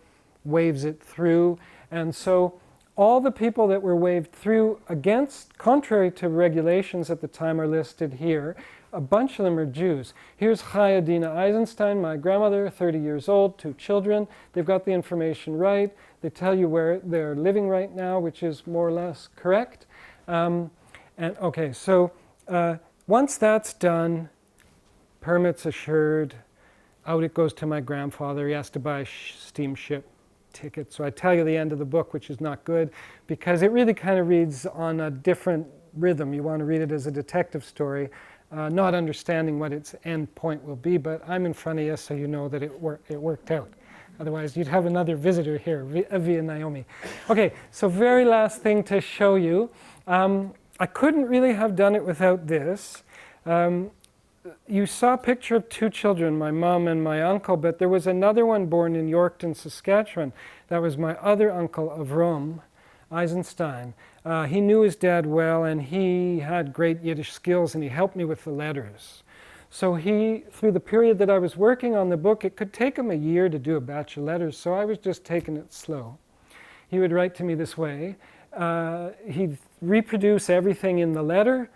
waves it through. And so all the people that were waved through against, contrary to regulations at the time, are listed here. A bunch of them are Jews. Here's Chaya Dina Eisenstein, my grandmother, 30 years old, 2 children. They've got the information right. They tell you where they're living right now, which is more or less correct. Okay, so once that's done, permits assured, out it goes to my grandfather. He has to buy a steamship ticket. So I tell you the end of the book, which is not good, because it really kind of reads on a different rhythm. You want to read it as a detective story, not understanding what its end point will be, but I'm in front of you so you know that it worked out. Otherwise, you'd have another visitor here, via Naomi. Okay, so very last thing to show you. I couldn't really have done it without this. You saw a picture of 2 children, my mom and my uncle, but there was another one born in Yorkton, Saskatchewan. That was my other uncle, Avrom Eisenstein. He knew his dad well, and he had great Yiddish skills, and he helped me with the letters. So through the period that I was working on the book, it could take him a year to do a batch of letters, so I was just taking it slow. He would write to me this way. He'd reproduce everything in the letter,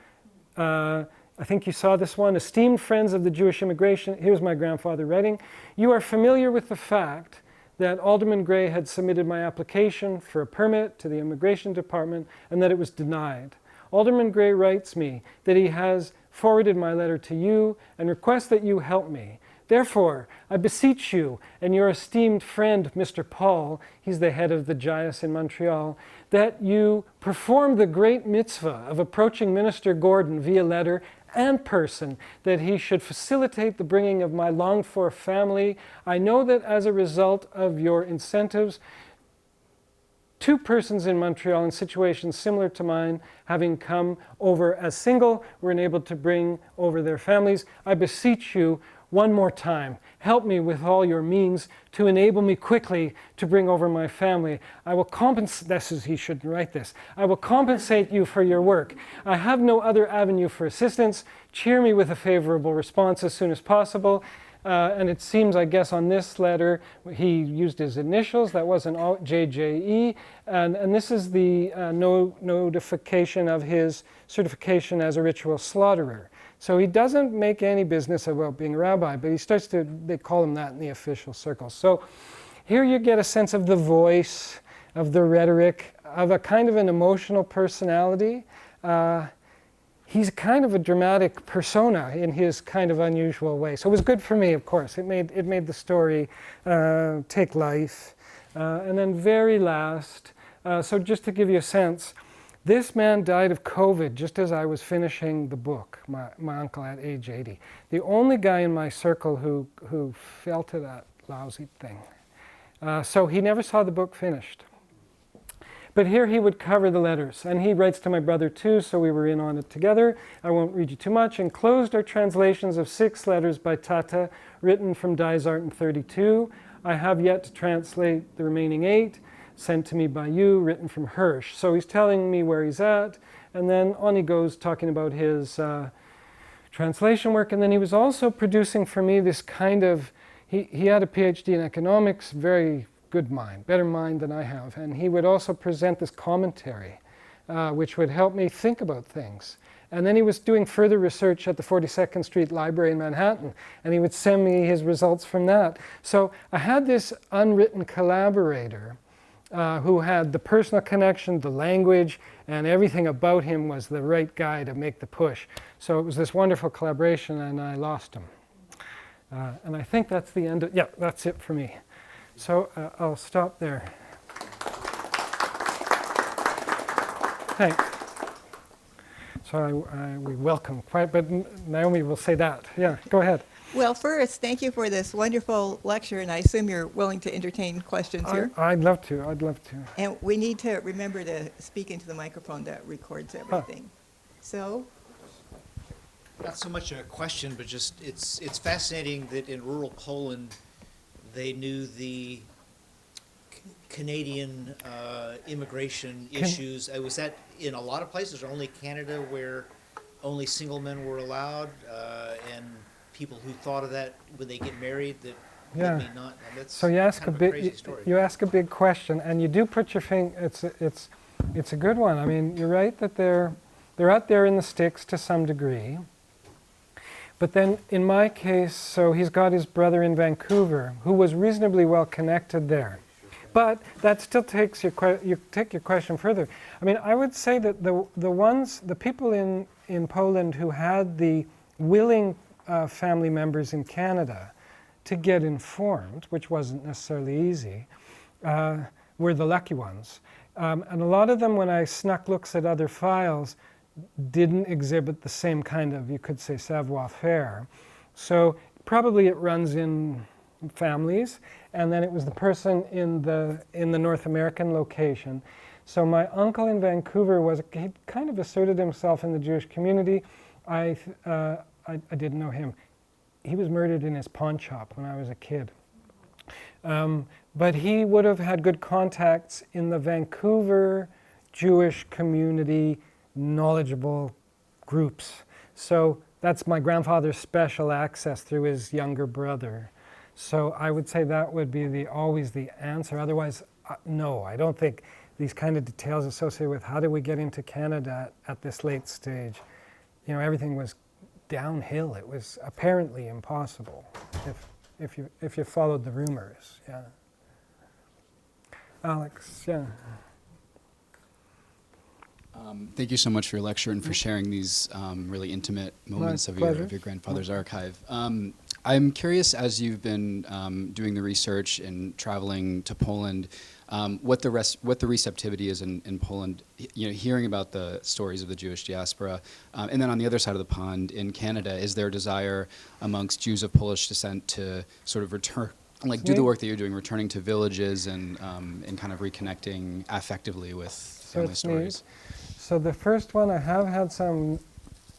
I think you saw this one. Esteemed friends of the Jewish immigration. Here's my grandfather writing. You are familiar with the fact that Alderman Gray had submitted my application for a permit to the immigration department and that it was denied. Alderman Gray writes me that he has forwarded my letter to you and requests that you help me. Therefore, I beseech you and your esteemed friend, Mr. Paul, he's the head of the JIAS in Montreal, that you perform the great mitzvah of approaching Minister Gordon via letter and person, that he should facilitate the bringing of my longed-for family. I know that as a result of your incentives, 2 persons in Montreal in situations similar to mine, having come over as single, were enabled to bring over their families. I beseech you, one more time, help me with all your means to enable me quickly to bring over my family. I will compensate, he should write this, I will compensate you for your work. I have no other avenue for assistance. Cheer me with a favorable response as soon as possible. And it seems, I guess, on this letter, he used his initials. That wasn't JJE. And this is the notification of his certification as a ritual slaughterer. So he doesn't make any business about being a rabbi, but he starts to, they call him that in the official circles. So here you get a sense of the voice, of the rhetoric, of a kind of an emotional personality. He's kind of a dramatic persona in his kind of unusual way. So it was good for me, of course. It made the story take life. And then very last, so just to give you a sense, this man died of COVID just as I was finishing the book, my uncle at age 80. The only guy in my circle who fell to that lousy thing. So he never saw the book finished. But here he would cover the letters, and he writes to my brother too, so we were in on it together. I won't read you too much. Enclosed are translations of 6 letters by Tata, written from Dysart in 32. I have yet to translate the remaining 8, sent to me by you, written from Hirsch. So he's telling me where he's at, and then on he goes talking about his translation work, and then he was also producing for me this kind of, he had a PhD in economics, very good mind, better mind than I have. And he would also present this commentary, which would help me think about things. And then he was doing further research at the 42nd Street Library in Manhattan, and he would send me his results from that. So I had this unwritten collaborator who had the personal connection, the language, and everything about him was the right guy to make the push. So it was this wonderful collaboration, and I lost him. And I think that's the end of, yeah, that's it for me. So I'll stop there. Thanks. So we welcome quite, but Naomi will say that. Yeah, go ahead. Well, first, thank you for this wonderful lecture, and I assume you're willing to entertain questions here. I'd love to. I'd love to. And we need to remember to speak into the microphone that records everything. So. Not so much a question, but just it's fascinating that in rural Poland, they knew the Canadian immigration issues. Was that in a lot of places, or only Canada, where only single men were allowed, and people who thought of that when they get married that may not? And that's so you ask kind of a crazy story. You ask a big question, and you do put your finger. It's a good one. I mean, you're right that they're out there in the sticks to some degree. But then in my case, so he's got his brother in Vancouver, who was reasonably well connected there. But that still takes you take your question further. I mean, I would say that the people in Poland who had the willing family members in Canada to get informed, which wasn't necessarily easy, were the lucky ones. And a lot of them, when I snuck looks at other files, didn't exhibit the same kind of, you could say, savoir-faire. So probably it runs in families, and then it was the person in the North American location. So my uncle in Vancouver he kind of asserted himself in the Jewish community. I didn't know him. He was murdered in his pawn shop when I was a kid. But he would have had good contacts in the Vancouver Jewish community, knowledgeable groups. So that's my grandfather's special access through his younger brother. So I would say that would be always the answer. Otherwise, no, I don't think these kind of details associated with how do we get into Canada at this late stage everything was downhill. It was apparently impossible if you followed the rumors. Yeah. Alex, yeah. Thank you so much for your lecture and for sharing these really intimate moments of your grandfather's archive. I'm curious, as you've been doing the research and traveling to Poland, what the receptivity is in Poland, hearing about the stories of the Jewish diaspora. And then on the other side of the pond, in Canada, is there a desire amongst Jews of Polish descent to sort of return, do the work that you're doing, returning to villages and kind of reconnecting affectively with family stories? So the first one, I have had some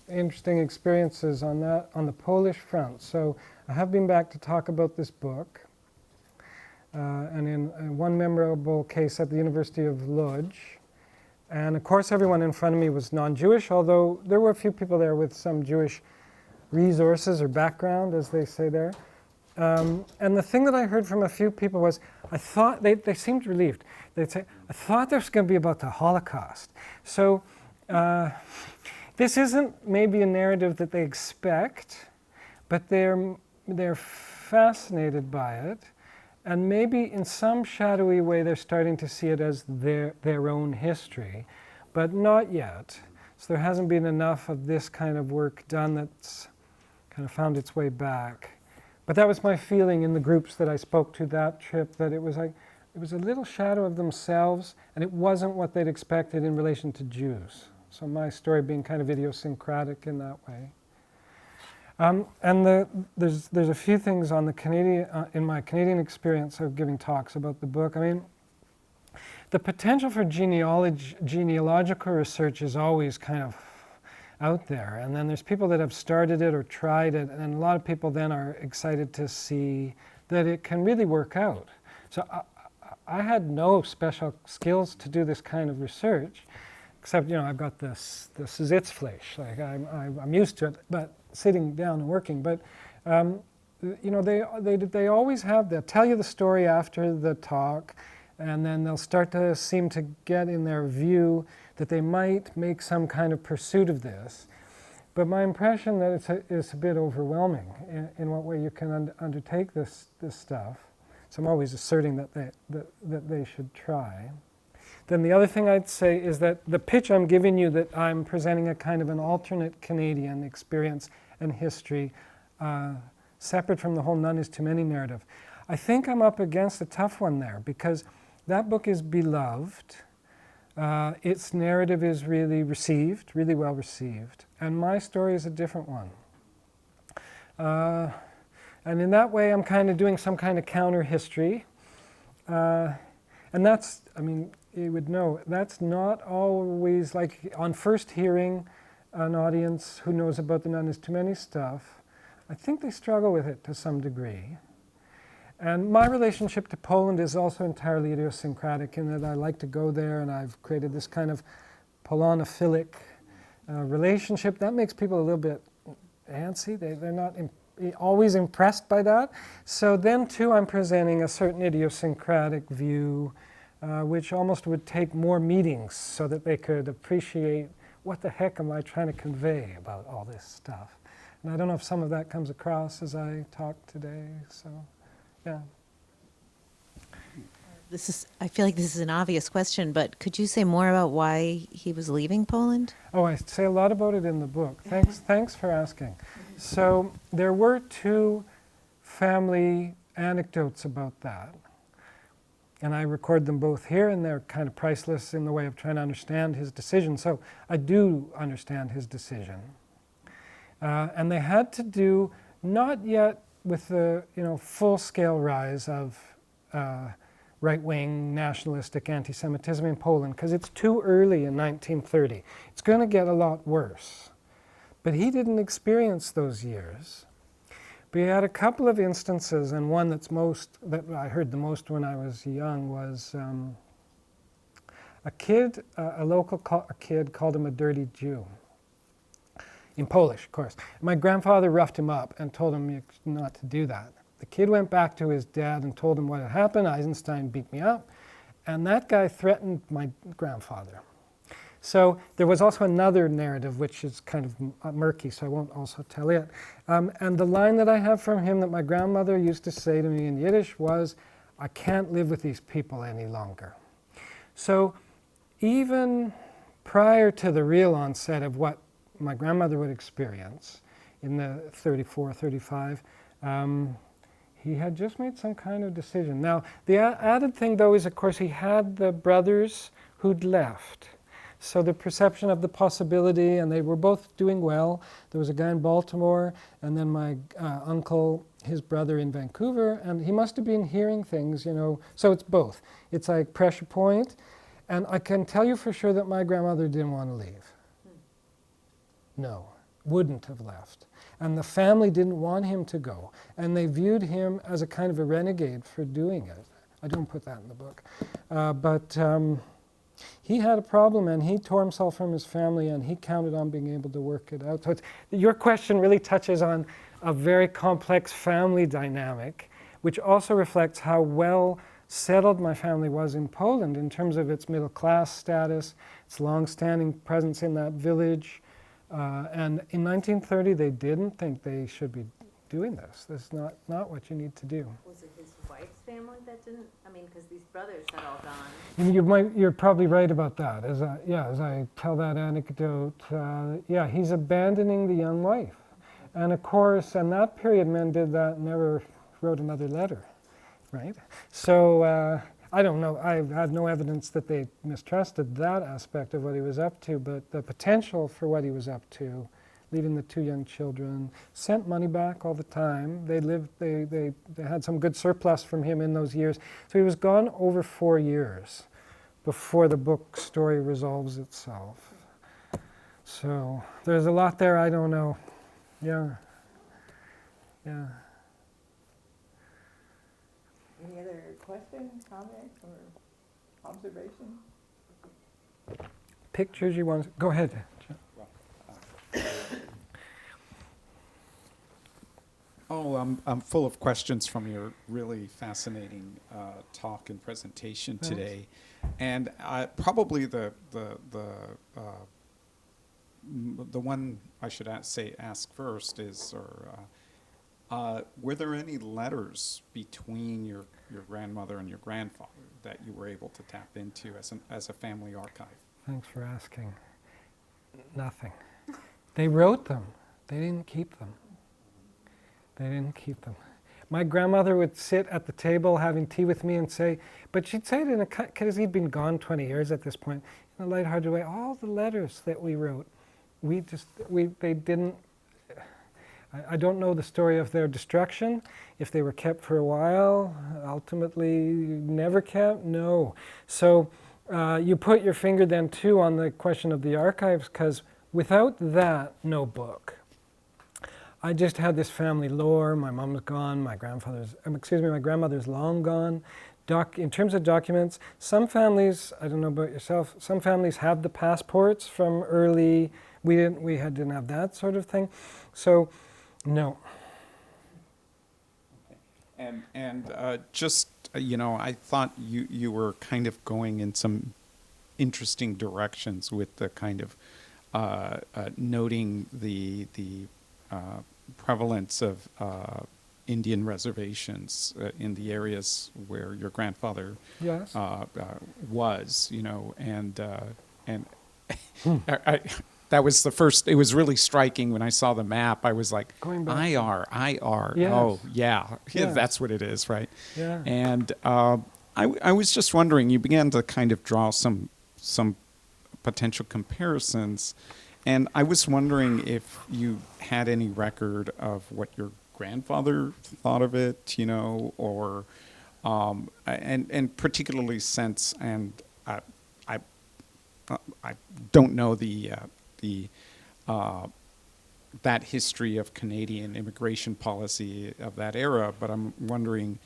interesting experiences on the Polish front. So I have been back to talk about this book. And in one memorable case at the University of Łódź. And of course everyone in front of me was non-Jewish, although there were a few people there with some Jewish resources or background, as they say there. And the thing that I heard from a few people was, I thought, they seemed relieved. They'd say, I thought this was going to be about the Holocaust. So this isn't maybe a narrative that they expect, but they're fascinated by it. And maybe in some shadowy way they're starting to see it as their own history, but not yet. So there hasn't been enough of this kind of work done that's kind of found its way back. But that was my feeling in the groups that I spoke to that trip, that it was a little shadow of themselves, and it wasn't what they'd expected in relation to Jews. So my story being kind of idiosyncratic in that way. And there's a few things on the Canadian, in my Canadian experience of giving talks about the book. I mean, the potential for genealogical research is always kind of out there. And then there's people that have started it or tried it, and a lot of people then are excited to see that it can really work out. So I had no special skills to do this kind of research, except, I've got this Sitzfleisch, like I'm used to it, but sitting down and working. But, they always they'll tell you the story after the talk, and then they'll start to seem to get in their view that they might make some kind of pursuit of this. But my impression that it's a bit overwhelming in what way you can undertake this stuff. So I'm always asserting that they should try. Then the other thing I'd say is that the pitch I'm giving you, that I'm presenting a kind of an alternate Canadian experience and history, separate from the whole none is too many narrative. I think I'm up against a tough one there, because that book is beloved. Its narrative is really well received, and my story is a different one. And in that way, I'm kind of doing some kind of counter history. And that's, you would know, that's not always, like on first hearing an audience who knows about the none is too many stuff, I think they struggle with it to some degree. And my relationship to Poland is also entirely idiosyncratic in that I like to go there, and I've created this kind of Polonophilic relationship. That makes people a little bit antsy. They're not always impressed by that. So then too I'm presenting a certain idiosyncratic view, which almost would take more meetings so that they could appreciate what the heck am I trying to convey about all this stuff. And I don't know if some of that comes across as I talk today, so yeah. I feel like this is an obvious question, but could you say more about why he was leaving Poland? Oh, I say a lot about it in the book. Thanks for asking. So there were two family anecdotes about that. And I record them both here, and they're kind of priceless in the way of trying to understand his decision. So I do understand his decision. And they had to do not yet with the full-scale rise of right-wing nationalistic anti-Semitism in Poland, because it's too early in 1930. It's going to get a lot worse. But he didn't experience those years. But he had a couple of instances, and one that I heard the most when I was young was a local kid called him a dirty Jew. In Polish, of course. My grandfather roughed him up and told him not to do that. The kid went back to his dad and told him what had happened. Eisenstein beat me up. And that guy threatened my grandfather. So there was also another narrative, which is kind of murky, so I won't also tell it. And the line that I have from him that my grandmother used to say to me in Yiddish was, "I can't live with these people any longer." So even prior to the real onset of what my grandmother would experience in the 34, 35, he had just made some kind of decision. Now, the added thing, though, is, of course, he had the brothers who'd left. So the perception of the possibility, and they were both doing well. There was a guy in Baltimore, and then my uncle, his brother in Vancouver, and he must have been hearing things, you know. So it's both. It's like pressure point, and I can tell you for sure that my grandmother didn't want to leave. No, wouldn't have left. And the family didn't want him to go, and they viewed him as a kind of a renegade for doing it. I don't put that in the book. But he had a problem, and he tore himself from his family, and he counted on being able to work it out. So your question really touches on a very complex family dynamic, which also reflects how well settled my family was in Poland in terms of its middle class status, its long-standing presence in that village. And in 1930, they didn't think they should be doing this. This is not what you need to do. Was it his wife's family that didn't? I mean, because these brothers had all gone. You're probably right about that. As I tell that anecdote, he's abandoning the young wife. And of course, in that period, men did that, never wrote another letter, right? So I don't know. I have no evidence that they mistrusted that aspect of what he was up to, but the potential for what he was up to, leaving the two young children, sent money back all the time. They had some good surplus from him in those years. So he was gone over 4 years before the book story resolves itself. So there's a lot there I don't know. Yeah. Any other questions, comments, or observations? Pictures you want? Go ahead. I'm full of questions from your really fascinating talk and presentation today, and probably the one I should ask first is, were there any letters between your grandmother and your grandfather that you were able to tap into as a family archive? Thanks for asking. Nothing. They wrote them. They didn't keep them. My grandmother would sit at the table having tea with me and say, but she'd say it in because he'd been gone 20 years at this point, in a lighthearted way, all the letters that we wrote, they didn't, I don't know the story of their destruction, if they were kept for a while, ultimately never kept, no. So you put your finger then too on the question of the archives, because without that, no book. I just had this family lore. My mom's gone. My grandmother's long gone. In terms of documents, some families, I don't know about yourself, some families have the passports from early. We didn't have that sort of thing. So, no. Okay. And just I thought you were kind of going in some interesting directions with the kind of noting the prevalence of Indian reservations in the areas where your grandfather Yes. was, and that was the first. It was really striking when I saw the map. I was like, IR. Yes. Oh, yeah, Yes. that's what it is, right? Yeah. And I was just wondering. You began to kind of draw some potential comparisons. And I was wondering if you had any record of what your grandfather thought of it, or and particularly since, and I don't know that history of Canadian immigration policy of that era, but I'm wondering,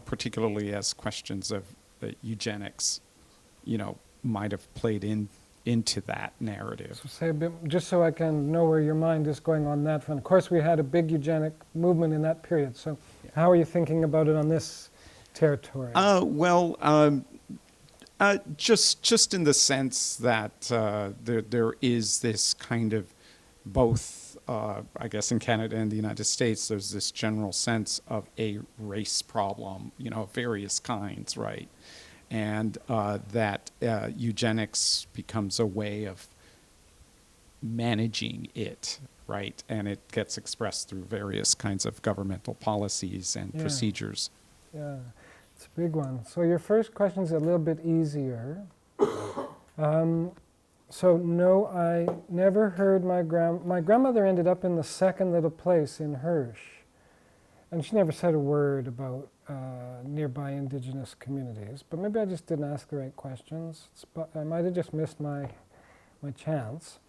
particularly as questions of eugenics, might have played into that narrative. So say a bit, just so I can know where your mind is going on that front. Of course, we had a big eugenic movement in that period. So, how are you thinking about it on this territory? Just in the sense that there is this kind of both, I guess in Canada and the United States, there's this general sense of a race problem, of various kinds, right? And that eugenics becomes a way of managing it, right? And it gets expressed through various kinds of governmental policies and procedures. Yeah, it's a big one. So your first question is a little bit easier. So no, I never heard my grandmother ended up in the second little place in Hirsch, and she never said a word about nearby indigenous communities. But maybe I just didn't ask the right questions. I might have just missed my chance.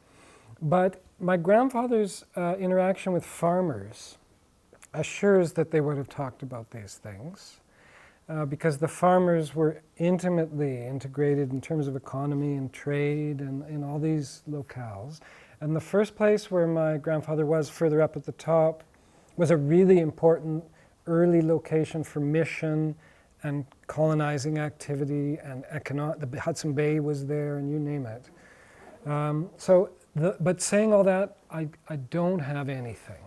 But my grandfather's interaction with farmers assures that they would have talked about these things. Because the farmers were intimately integrated in terms of economy and trade and in all these locales. And the first place where my grandfather was, further up at the top, was a really important early location for mission and colonizing activity, and the Hudson Bay was there, and you name it. But saying all that, I don't have anything.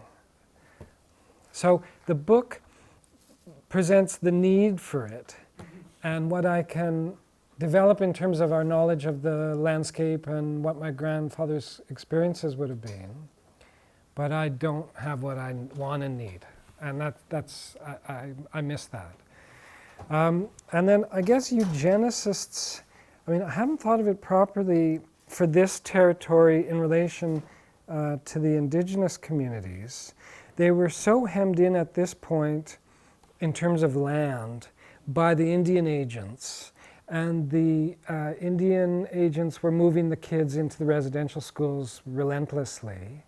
So the book presents the need for it and what I can develop in terms of our knowledge of the landscape and what my grandfather's experiences would have been, but I don't have what I want and need, and I miss that. And then I guess eugenicists, I haven't thought of it properly for this territory in relation to the indigenous communities. They were so hemmed in at this point in terms of land by the Indian agents, and the Indian agents were moving the kids into the residential schools relentlessly.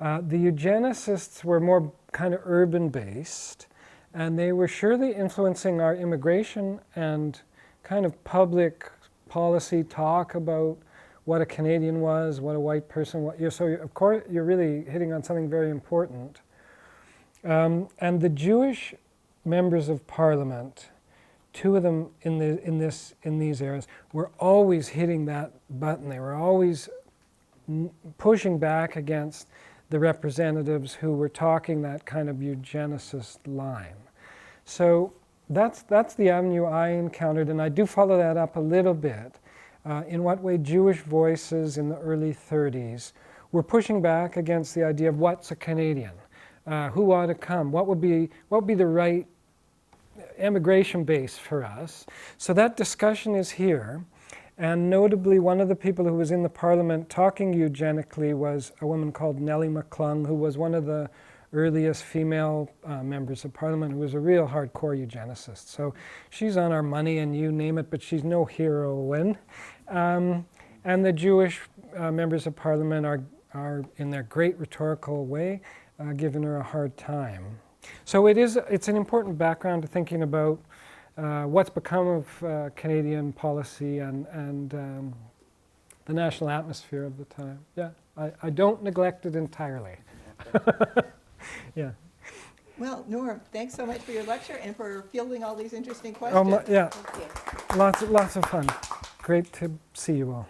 The eugenicists were more kind of urban-based, and they were surely influencing our immigration and kind of public policy talk about what a Canadian was, what a white person was. So of course you're really hitting on something very important. And the Jewish members of Parliament, two of them in these eras, were always hitting that button. They were always pushing back against the representatives who were talking that kind of eugenicist line. So that's the avenue I encountered, and I do follow that up a little bit. In what way Jewish voices in the early 30s were pushing back against the idea of what's a Canadian, who ought to come, what would be the right immigration base for us. So that discussion is here, and notably one of the people who was in the Parliament talking eugenically was a woman called Nellie McClung, who was one of the earliest female members of Parliament, who was a real hardcore eugenicist. So she's on our money and you name it, but she's no heroine. And the Jewish members of Parliament are in their great rhetorical way giving her a hard time. So it's an important background to thinking about what's become of Canadian policy and the national atmosphere of the time. Yeah, I don't neglect it entirely. Yeah. Well, Norm, thanks so much for your lecture and for fielding all these interesting questions. Yeah, lots of fun. Great to see you all.